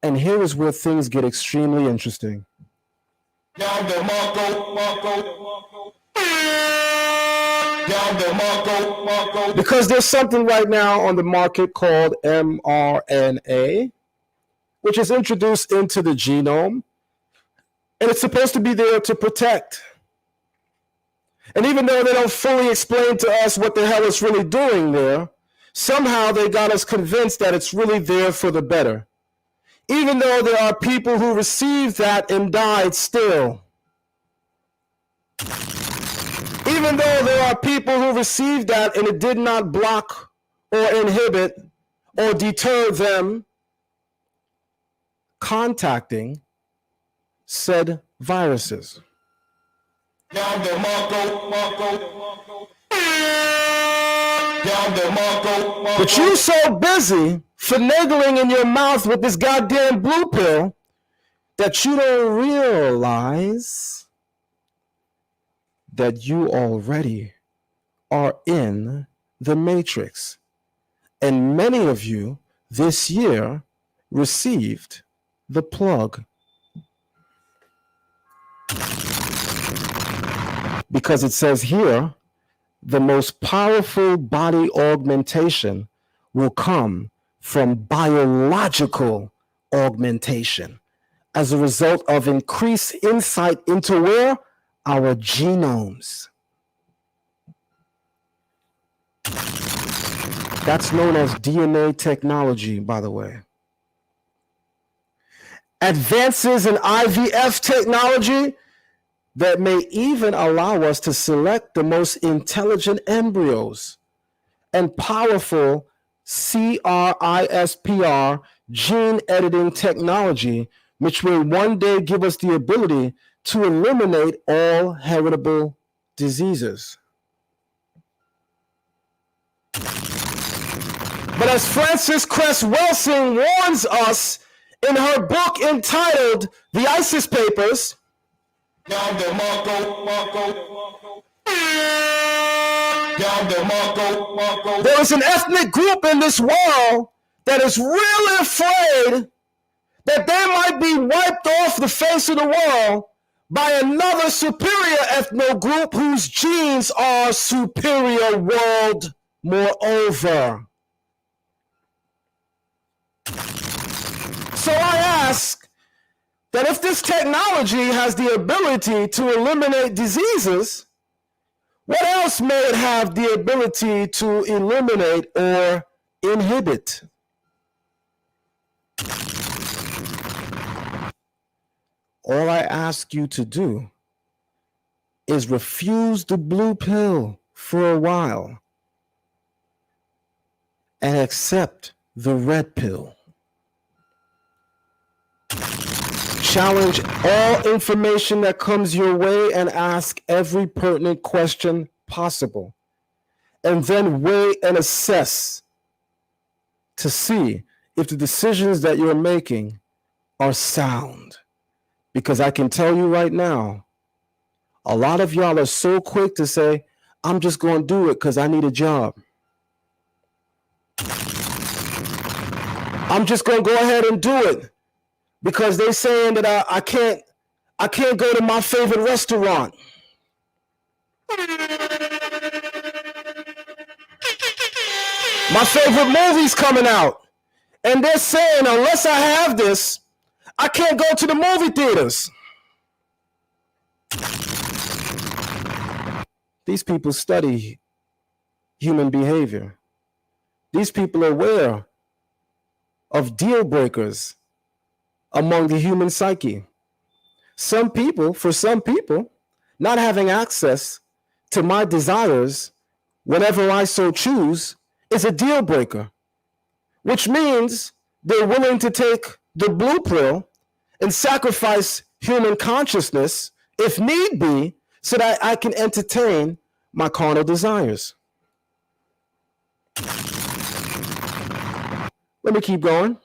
And here is where things get extremely interesting. Because there's something right now on the market called mRNA, which is introduced into the genome. And it's supposed to be there to protect. And even though they don't fully explain to us what the hell it's really doing there, somehow they got us convinced that it's really there for the better. Even though there are people who received that and died still. Even though there are people who received that and it did not block or inhibit or deter them contacting said viruses. But you so busy finagling in your mouth with this goddamn blue pill that you don't realize that you already are in the matrix. And many of you this year received the plug. Because it says here, the most powerful body augmentation will come from biological augmentation as a result of increased insight into where? Our genomes. That's known as DNA technology, by the way. Advances in IVF technology that may even allow us to select the most intelligent embryos, and powerful CRISPR gene editing technology, which will one day give us the ability to eliminate all heritable diseases. But as Frances Cress Welsing warns us in her book entitled The ISIS Papers, there is an ethnic group in this world that is really afraid that they might be wiped off the face of the world by another superior ethno group whose genes are superior world moreover. So I ask that if this technology has the ability to eliminate diseases, what else may it have the ability to eliminate or inhibit? All I ask you to do is refuse the blue pill for a while and accept the red pill. Challenge all information that comes your way and ask every pertinent question possible. And then weigh and assess to see if the decisions that you're making are sound. Because I can tell you right now, a lot of y'all are so quick to say, I'm just going to do it because I need a job. I'm just going to go ahead and do it because they're saying that I can't go to my favorite restaurant. My favorite movie's coming out. And they're saying, unless I have this, I can't go to the movie theaters. These people study human behavior. These people are aware of deal breakers among the human psyche. For some people, not having access to my desires whenever I so choose is a deal breaker, which means they're willing to take the blue pill and sacrifice human consciousness, if need be, so that I can entertain my carnal desires. Let me keep going.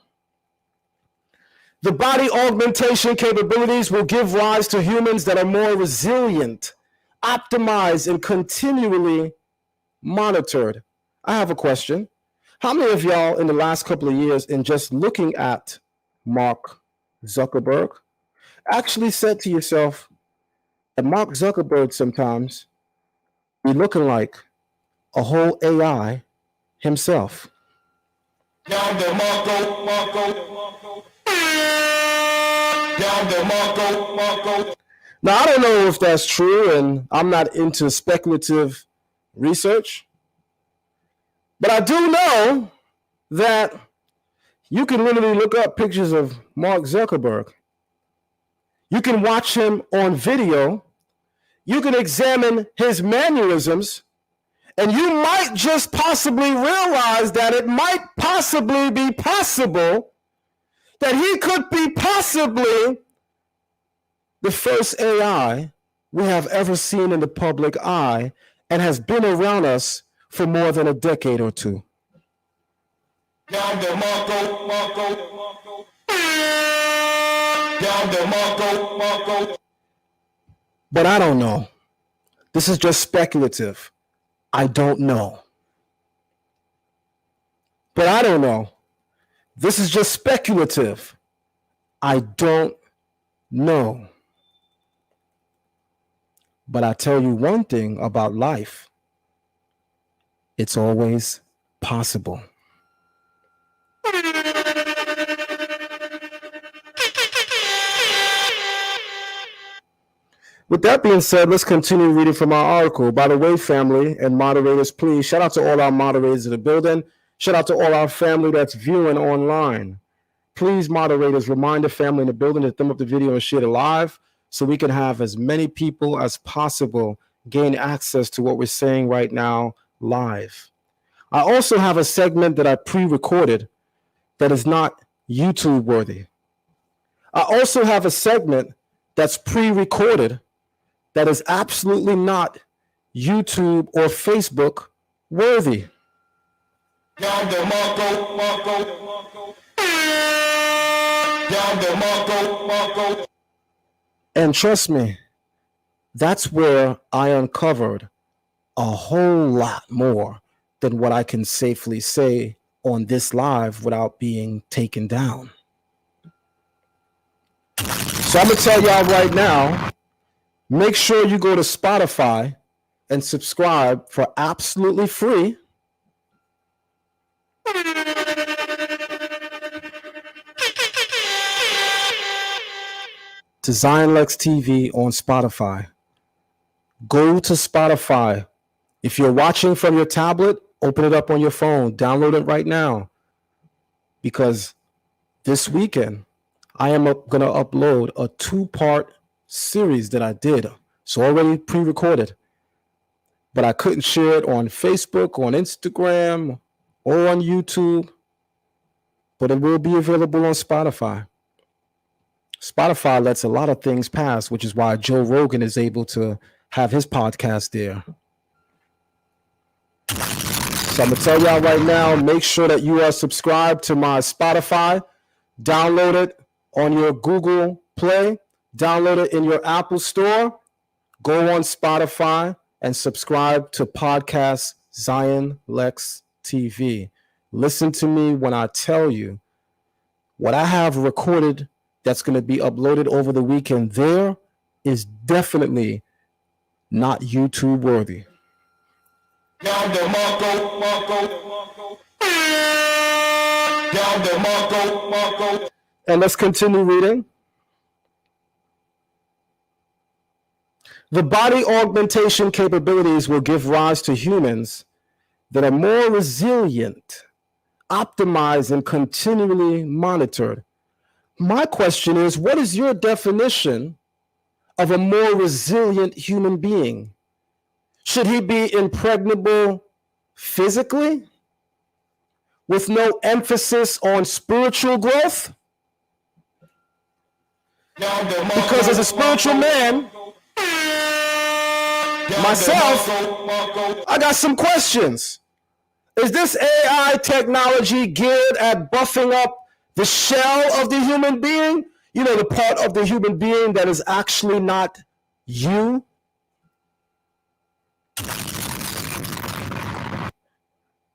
The body augmentation capabilities will give rise to humans that are more resilient, optimized, and continually monitored. I have a question. How many of y'all in the last couple of years, in just looking at Mark Zuckerberg, actually said to yourself that Mark Zuckerberg sometimes be looking like a whole AI himself? Now, I don't know if that's true, and I'm not into speculative research, but I do know that you can literally look up pictures of Mark Zuckerberg. You can watch him on video. You can examine his mannerisms, and you might just possibly realize that it might possibly be possible that he could be possibly the first AI we have ever seen in the public eye and has been around us for more than a decade or two. But I don't know. This is just speculative. I don't know. But I don't know. This is just speculative. I don't know. But I tell you one thing about life. It's always possible. With that being said, let's continue reading from our article. By the way, family and moderators, please, shout out to all our moderators in the building. Shout out to all our family that's viewing online. Please, moderators, remind the family in the building to thumb up the video and share it live so we can have as many people as possible gain access to what we're saying right now live. I also have a segment that I pre-recorded that is not YouTube worthy. I also have a segment that's pre-recorded that is absolutely not YouTube or Facebook worthy. And trust me, that's where I uncovered a whole lot more than what I can safely say on this live without being taken down. So I'm going to tell y'all right now, make sure you go to Spotify and subscribe for absolutely free. To Zion Lex TV on Spotify. Go to Spotify. If you're watching from your tablet, open it up on your phone. Download it right now. Because this weekend, I am going to upload a 2-part series that I did. It's already pre-recorded. But I couldn't share it on Facebook, on Instagram, or on YouTube. But it will be available on Spotify. Spotify lets a lot of things pass, which is why Joe Rogan is able to have his podcast there. So I'm going to tell y'all right now, make sure that you are subscribed to my Spotify. Download it on your Google Play. Download it in your Apple Store. Go on Spotify and subscribe to podcast Zion Lex TV. Listen to me when I tell you what I have recorded that's going to be uploaded over the weekend there is definitely not YouTube worthy. And let's continue reading. The body augmentation capabilities will give rise to humans that are more resilient, optimized, and continually monitored. My question is, what is your definition of a more resilient human being? Should he be impregnable physically, with no emphasis on spiritual growth? Because as a spiritual man, myself, I got some questions. Is this AI technology geared at buffing up the shell of the human being? You know, the part of the human being that is actually not you?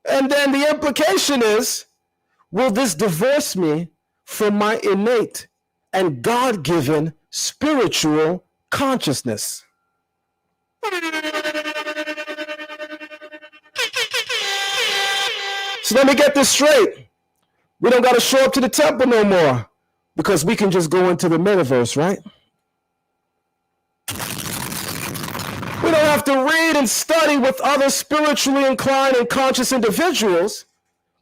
And then the implication is, will this divorce me from my innate and God-given spiritual consciousness? So let me get this straight. We don't got to show up to the temple no more because we can just go into the metaverse, right? We don't have to read and study with other spiritually inclined and conscious individuals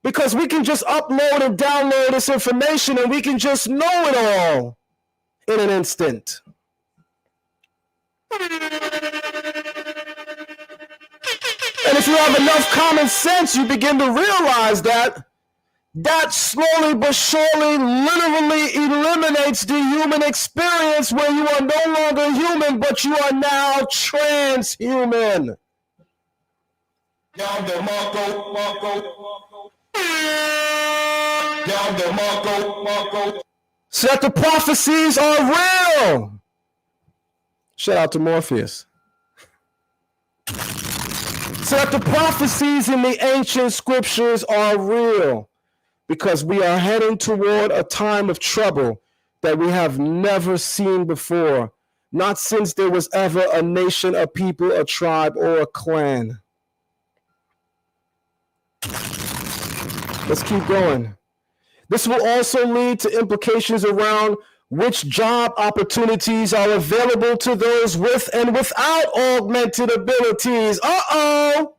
because we can just upload and download this information and we can just know it all in an instant. And if you have enough common sense, you begin to realize that that slowly but surely literally eliminates the human experience where you are no longer human, but you are now transhuman. So that the prophecies are real. Shout out to Morpheus. So that the prophecies in the ancient scriptures are real, because we are heading toward a time of trouble that we have never seen before, not since there was ever a nation, a people, a tribe, or a clan. Let's keep going. This will also lead to implications around which job opportunities are available to those with and without augmented abilities. Uh-oh.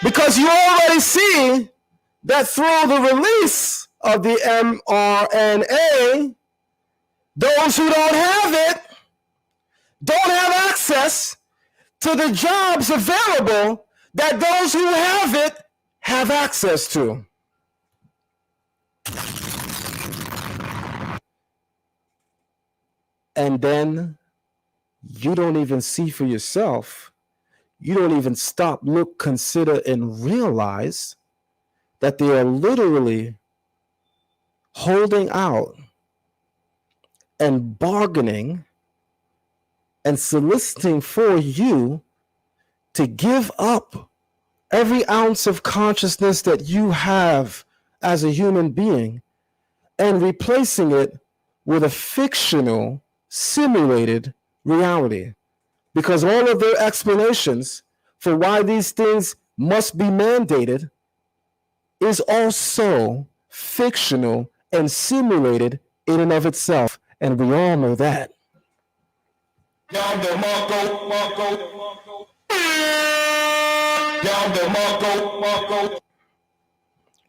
Because you already see that through the release of the mRNA, those who don't have it don't have access to the jobs available that those who have it have access to. And then you don't even see for yourself. You don't even stop, look, consider, and realize that they are literally holding out and bargaining and soliciting for you to give up every ounce of consciousness that you have as a human being and replacing it with a fictional, simulated reality. Because all of their explanations for why these things must be mandated is also fictional and simulated in and of itself. And we all know that.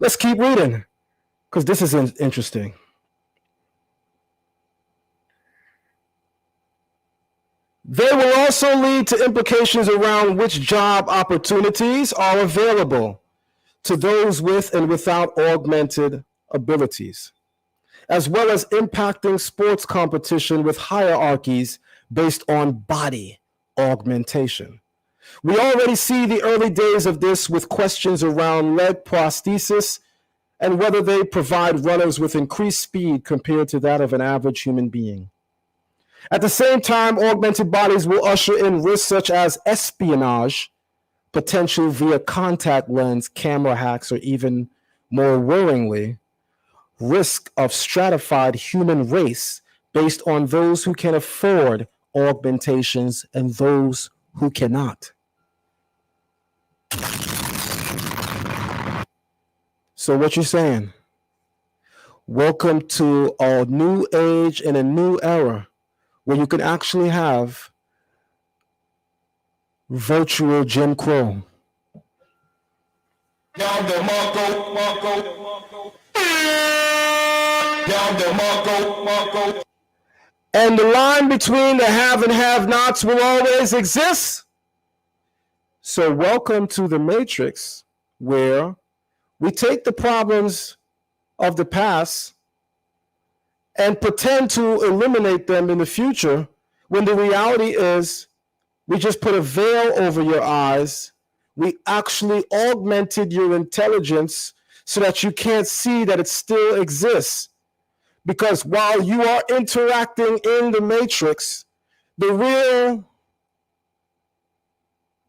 Let's keep reading, because this is interesting. They will also lead to implications around which job opportunities are available to those with and without augmented abilities, as well as impacting sports competition with hierarchies based on body augmentation. We already see the early days of this with questions around leg prosthesis and whether they provide runners with increased speed compared to that of an average human being. At the same time, augmented bodies will usher in risks such as espionage, potential via contact lens, camera hacks, or even more worryingly, risk of stratified human race based on those who can afford augmentations and those who cannot. So what you saying? Welcome to a new age and a new era where you can actually have virtual Jim Crow. And the line between the have and have-nots will always exist. So welcome to the Matrix, where we take the problems of the past and pretend to eliminate them in the future, when the reality is we just put a veil over your eyes. We actually augmented your intelligence so that you can't see that it still exists. Because while you are interacting in the Matrix, the real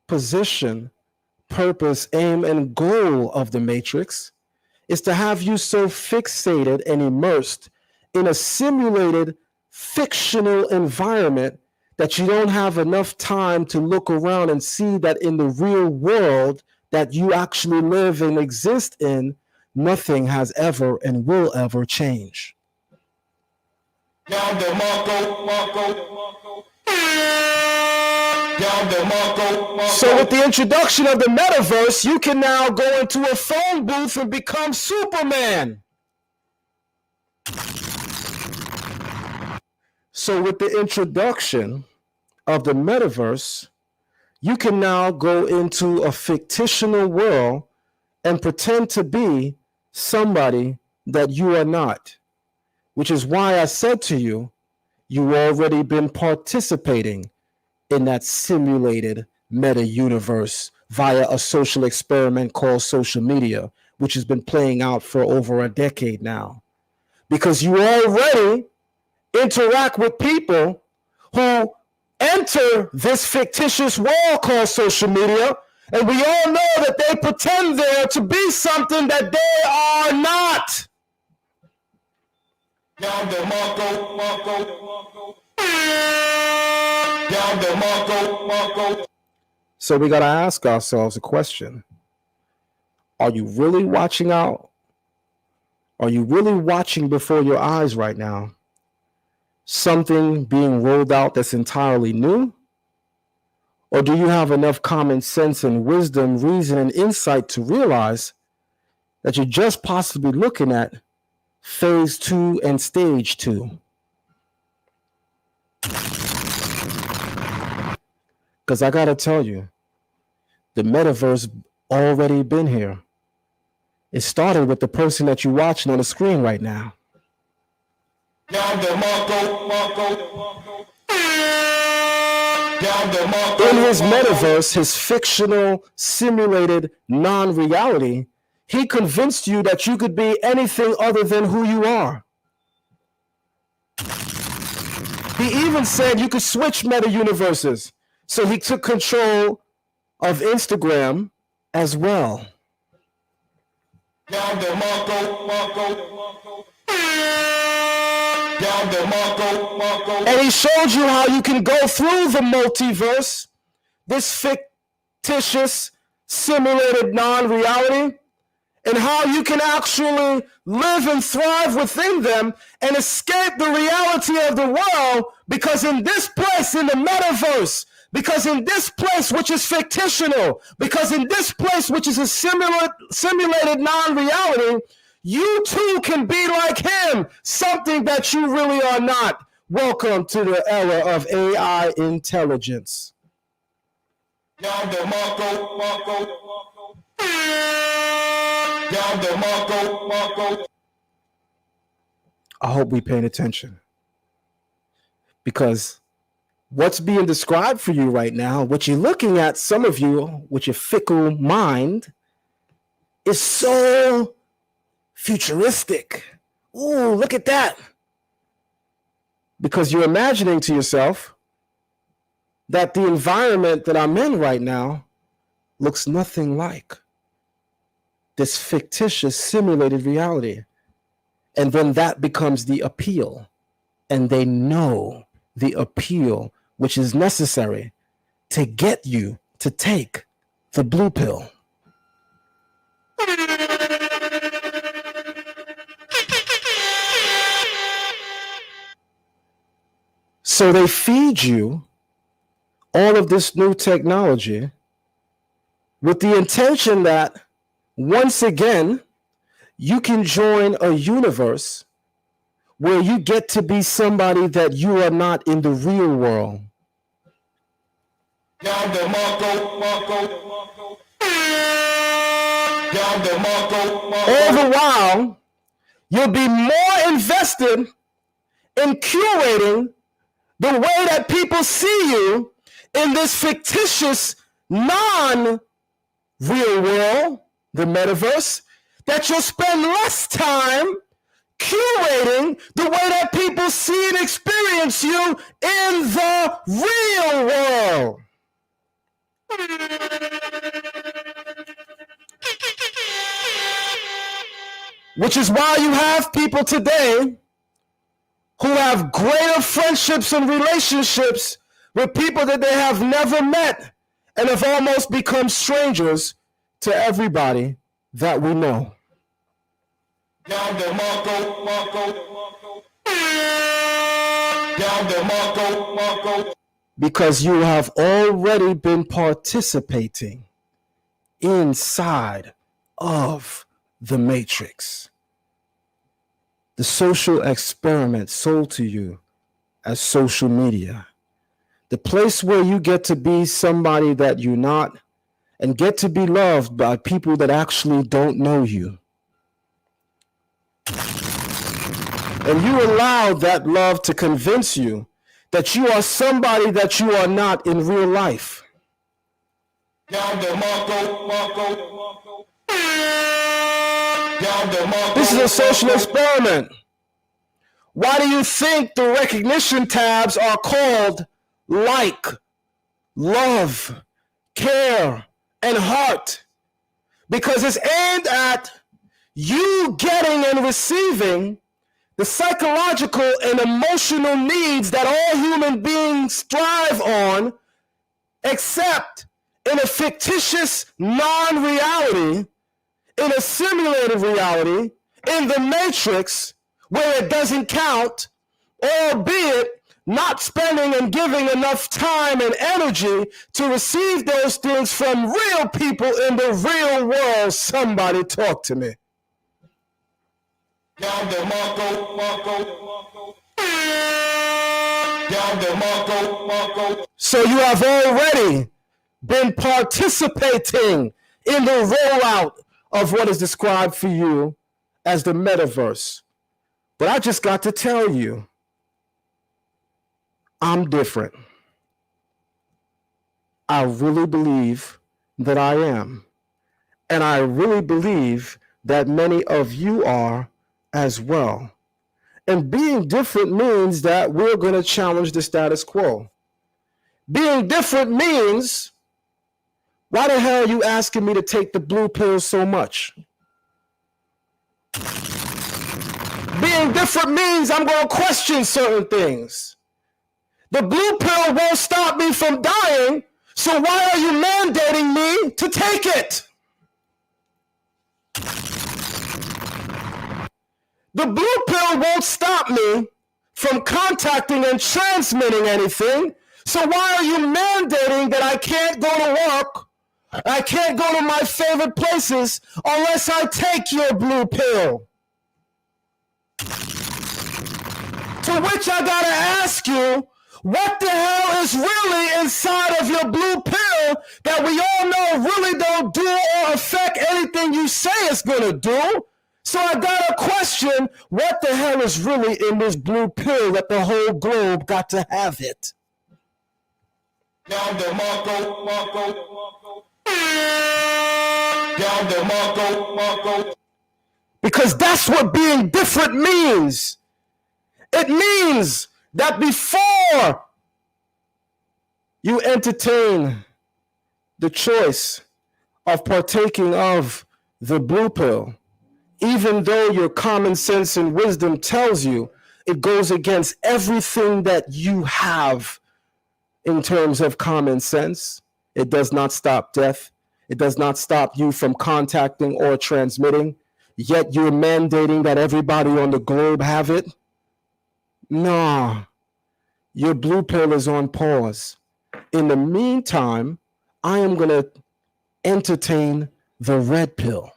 position, purpose, aim, and goal of the Matrix is to have you so fixated and immersed in a simulated, fictional environment that you don't have enough time to look around and see that in the real world that you actually live and exist in, nothing has ever and will ever change. So with the introduction of the metaverse, you can now go into a phone booth and become Superman. So with the introduction of the metaverse, you can now go into a fictional world and pretend to be somebody that you are not, which is why I said to you, you've already been participating in that simulated meta universe via a social experiment called social media, which has been playing out for over a decade now. Because you already interact with people who enter this fictitious world called social media, and we all know that they pretend there to be something that they are not. So we got to ask ourselves a question. Are you really watching out? Are you really watching before your eyes right now? Something being rolled out that's entirely new? Or do you have enough common sense and wisdom, reason, and insight to realize that you're just possibly looking at phase 2 and stage 2? Because I got to tell you, the metaverse already been here. It started with the person that you're watching on the screen right now. In his metaverse, his fictional, simulated non-reality, he convinced you that you could be anything other than who you are. He even said you could switch meta universes. So he took control of Instagram as well. And he showed you how you can go through the multiverse, this fictitious, simulated non-reality, and how you can actually live and thrive within them and escape the reality of the world, because in this place, in the metaverse, because in this place which is fictional, because in this place which is a simulated non-reality, you too can be like him, something that you really are not. Welcome to the era of AI intelligence. I hope we're paying attention, because what's being described for you right now, what you're looking at, some of you with your fickle mind, is so futuristic. Ooh, look at that. Because you're imagining to yourself that the environment that I'm in right now looks nothing like this fictitious simulated reality. And then that becomes the appeal. And they know the appeal which is necessary to get you to take the blue pill. So they feed you all of this new technology with the intention that once again, you can join a universe where you get to be somebody that you are not in the real world. All the while, you'll be more invested in curating the way that people see you in this fictitious, non-real world, the metaverse, that you'll spend less time curating the way that people see and experience you in the real world. Which is why you have people today who have greater friendships and relationships with people that they have never met and have almost become strangers to everybody that we know. Because you have already been participating inside of the matrix. The social experiment sold to you as social media, The place where you get to be somebody that you're not and get to be loved by people that actually don't know you. And you allow that love to convince you that you are somebody that you are not in real life. This is a social experiment. Why do you think the recognition tabs are called like, love, care, and heart? Because it's aimed at you getting and receiving the psychological and emotional needs that all human beings strive on, except in a fictitious non-reality, in a simulated reality, in the matrix, where it doesn't count, albeit not spending and giving enough time and energy to receive those things from real people in the real world. Somebody talk to me. So you have already been participating in the rollout of what is described for you as the metaverse. But I just got to tell you, I'm different. I really believe that I am. And I really believe that many of you are as well. And being different means that we're going to challenge the status quo. Being different means, why the hell are you asking me to take the blue pill so much? Being different means I'm going to question certain things. The blue pill won't stop me from dying, so why are you mandating me to take it? The blue pill won't stop me from contacting and transmitting anything, so why are you mandating that I can't go to work, I can't go to my favorite places unless I take your blue pill? To which I gotta ask you, what the hell is really inside of your blue pill that we all know really don't do or affect anything you say it's gonna do? So I gotta question, what the hell is really in this blue pill that the whole globe got to have it? Because that's what being different means. It means that before you entertain the choice of partaking of the blue pill, even though your common sense and wisdom tells you it goes against everything that you have in terms of common sense, it does not stop death. It does not stop you from contacting or transmitting, yet you're mandating that everybody on the globe have it. No, your blue pill is on pause. In the meantime, I am going to entertain the red pill.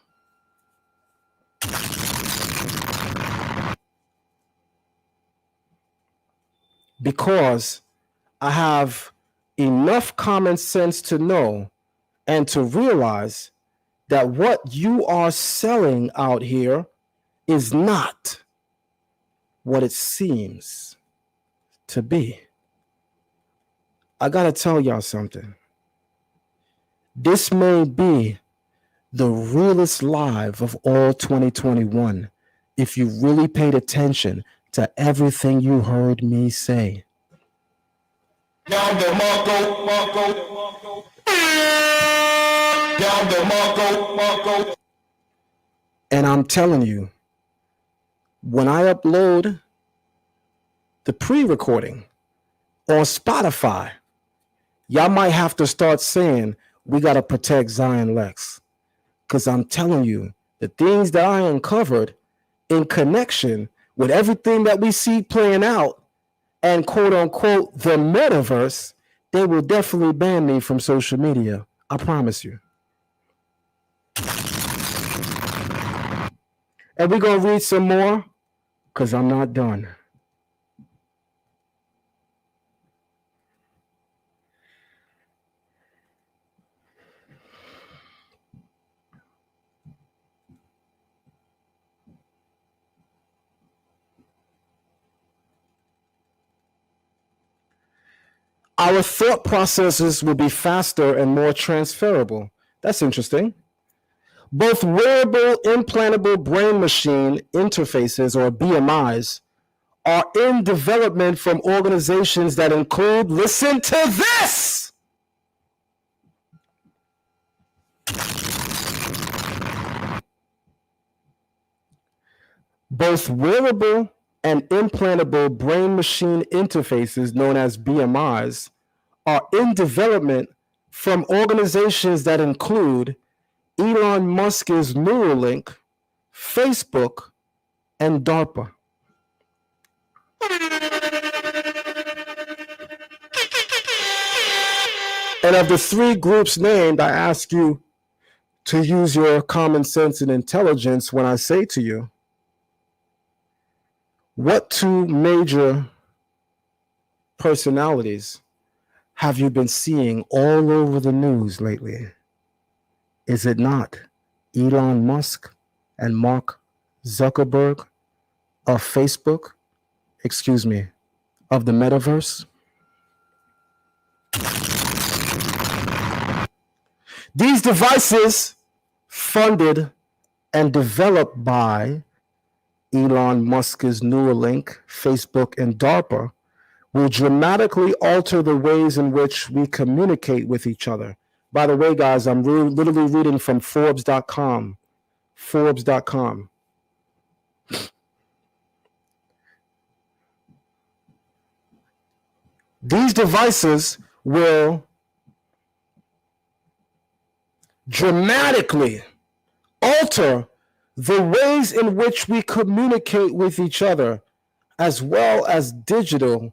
Because I have enough common sense to know and to realize that what you are selling out here is not what it seems to be. I gotta tell y'all something. This may be the realest live of all 2021 if you really paid attention to everything you heard me say. And I'm telling you, when I upload the pre-recording on Spotify, y'all might have to start saying, we got to protect Zion Lex. Because I'm telling you, the things that I uncovered in connection with everything that we see playing out and quote unquote the metaverse, they will definitely ban me from social media. I promise you. And we're going to read some more because I'm not done. Our thought processes will be faster and more transferable. That's interesting. Both wearable implantable brain machine interfaces, or BMIs, are in development from organizations that include, listen to this, both wearable and implantable brain machine interfaces, known as BMIs, are in development from organizations that include Elon Musk's Neuralink, Facebook, and DARPA. And of the three groups named, I ask you to use your common sense and intelligence when I say to you, what two major personalities have you been seeing all over the news lately? Is it not Elon Musk and Mark Zuckerberg of Facebook, of the Metaverse? These devices, funded and developed by Elon Musk's Neuralink, Facebook, and DARPA, will dramatically alter the ways in which we communicate with each other. By the way, guys, I'm literally reading from Forbes.com. Forbes.com. These devices will dramatically alter the ways in which we communicate with each other, as well as digital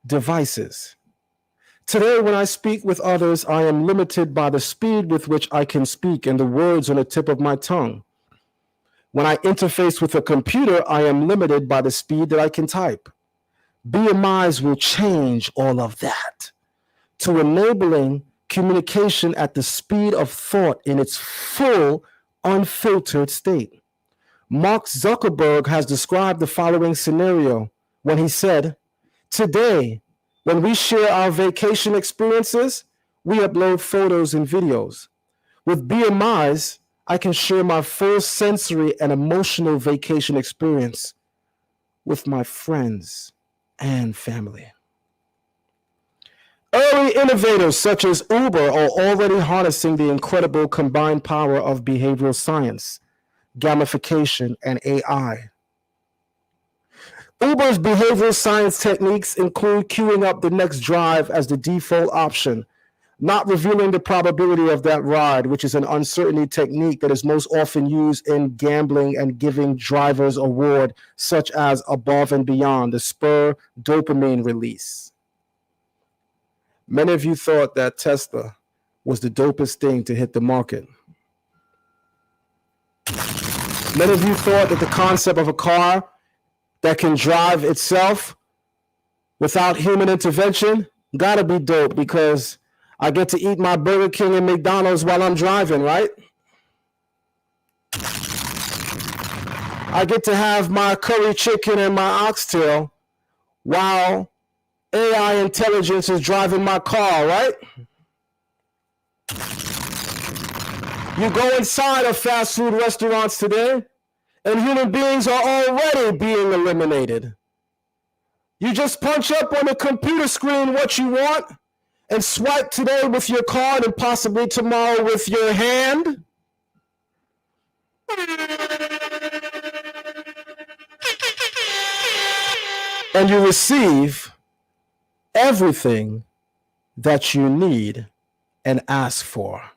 devices. Today, when I speak with others, I am limited by the speed with which I can speak and the words on the tip of my tongue. When I interface with a computer, I am limited by the speed that I can type. BMIs will change all of that to enabling communication at the speed of thought in its full, unfiltered state. Mark Zuckerberg has described the following scenario when he said, "Today, when we share our vacation experiences, we upload photos and videos. With BMIs, I can share my full sensory and emotional vacation experience with my friends and family." Early innovators such as Uber are already harnessing the incredible combined power of behavioral science, gamification, and AI. Uber's behavioral science techniques include queuing up the next drive as the default option, not revealing the probability of that ride, which is an uncertainty technique that is most often used in gambling and giving drivers award, such as Above and Beyond, the spur dopamine release. Many of you thought that Tesla was the dopest thing to hit the market. Many of you thought that the concept of a car that can drive itself without human intervention gotta be dope, because I get to eat my Burger King and McDonald's while I'm driving, right? I get to have my curry chicken and my oxtail while AI intelligence is driving my car, right? You go inside of fast food restaurants today, and human beings are already being eliminated. You just punch up on the computer screen what you want and swipe today with your card and possibly tomorrow with your hand. And you receive everything that you need and ask for.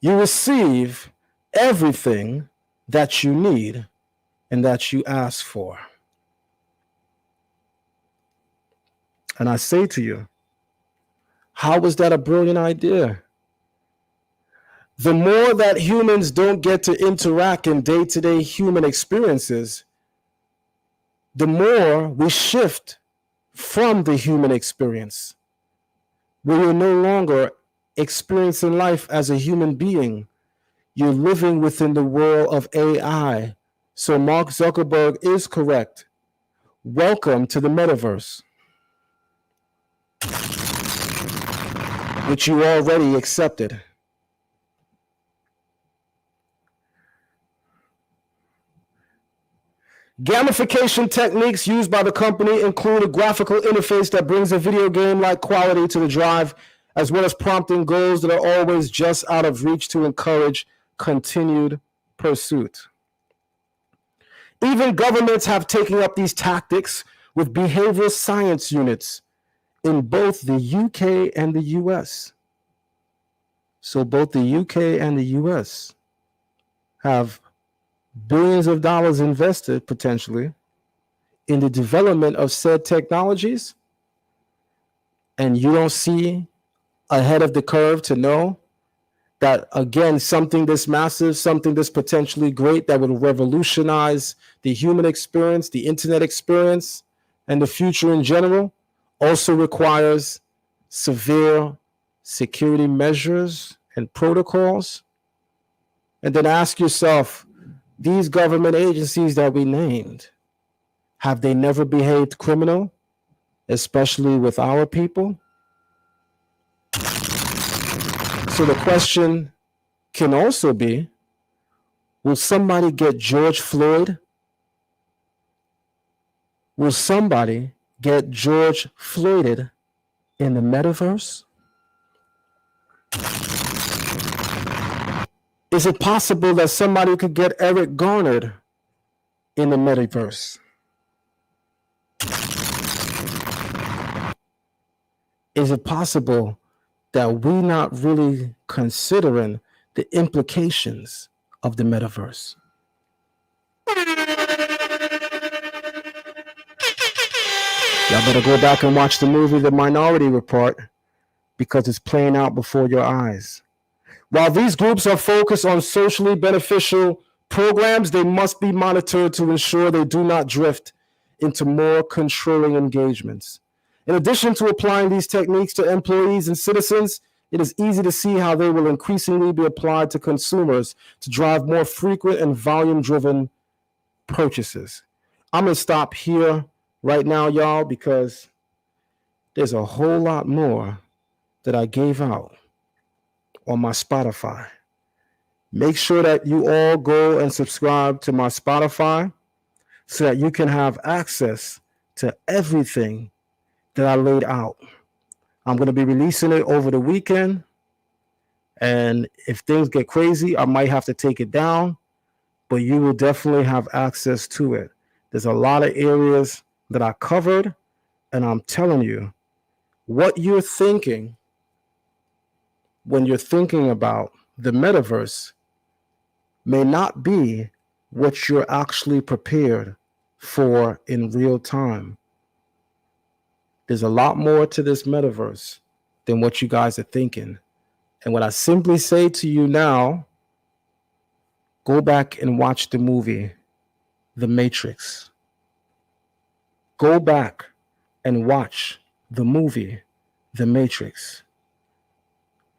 You receive everything that you need and that you ask for. And I say to you, how was that a brilliant idea? The more that humans don't get to interact in day-to-day human experiences, the more we shift from the human experience, where you're no longer experiencing life as a human being. You're living within the world of AI. So Mark Zuckerberg is correct. Welcome to the metaverse. which you already accepted. Gamification techniques used by the company include a graphical interface that brings a video game-like quality to the drive, as well as prompting goals that are always just out of reach to encourage continued pursuit. Even governments have taken up these tactics with behavioral science units in both the UK and the US. So both the UK and the US have billions of dollars invested potentially in the development of said technologies, and you don't see ahead of the curve to know that, again, something this massive, something this potentially great that would revolutionize the human experience, the internet experience, and the future in general also requires severe security measures and protocols. And then ask yourself, these government agencies that we named, have they never behaved criminal, especially with our people? So the question can also be, will somebody get George Floyd? Will somebody get George Floyded in the metaverse? Is it possible that somebody could get Eric Garnered in the metaverse? Is it possible that we're not really considering the implications of the metaverse? Y'all better go back and watch the movie The Minority Report, because it's playing out before your eyes. While these groups are focused on socially beneficial programs, they must be monitored to ensure they do not drift into more controlling engagements. In addition to applying these techniques to employees and citizens, it is easy to see how they will increasingly be applied to consumers to drive more frequent and volume-driven purchases. I'm going to stop here right now, y'all, because there's a whole lot more that I gave out on my Spotify. Make sure that you all go and subscribe to my Spotify so that you can have access to everything that I laid out. I'm going to be releasing it over the weekend, and if things get crazy, I might have to take it down, but you will definitely have access to it. There's a lot of areas that I covered, and I'm telling you, what you're thinking when you're thinking about the metaverse may not be what you're actually prepared for in real time. There's a lot more to this metaverse than what you guys are thinking. And what I simply say to you now, go back and watch the movie, The Matrix. Go back and watch the movie, The Matrix.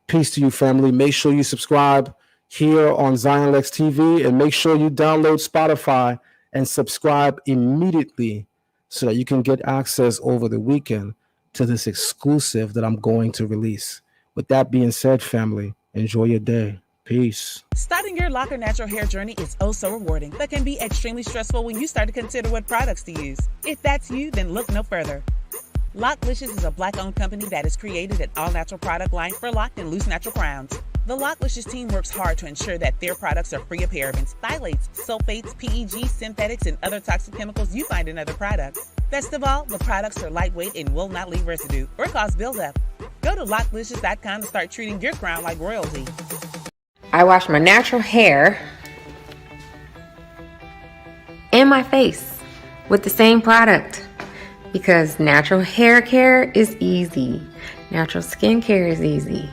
Peace to you, family. Make sure you subscribe here on ZionLex TV, and make sure you download Spotify and subscribe immediately so that you can get access over the weekend to this exclusive that I'm going to release. With that being said, family, enjoy your day. Peace. Starting your Locker natural hair journey is oh so rewarding, but can be extremely stressful when you start to consider what products to use. If that's you, then look no further. Locklicious is a Black-owned company that has created an all-natural product line for locked and loose natural crowns. The Locklicious team works hard to ensure that their products are free of parabens, phthalates, sulfates, PEG, synthetics, and other toxic chemicals you find in other products. Best of all, the products are lightweight and will not leave residue or cause buildup. Go to locklicious.com to start treating your crown like royalty. I wash my natural hair and my face with the same product because natural hair care is easy. Natural skin care is easy.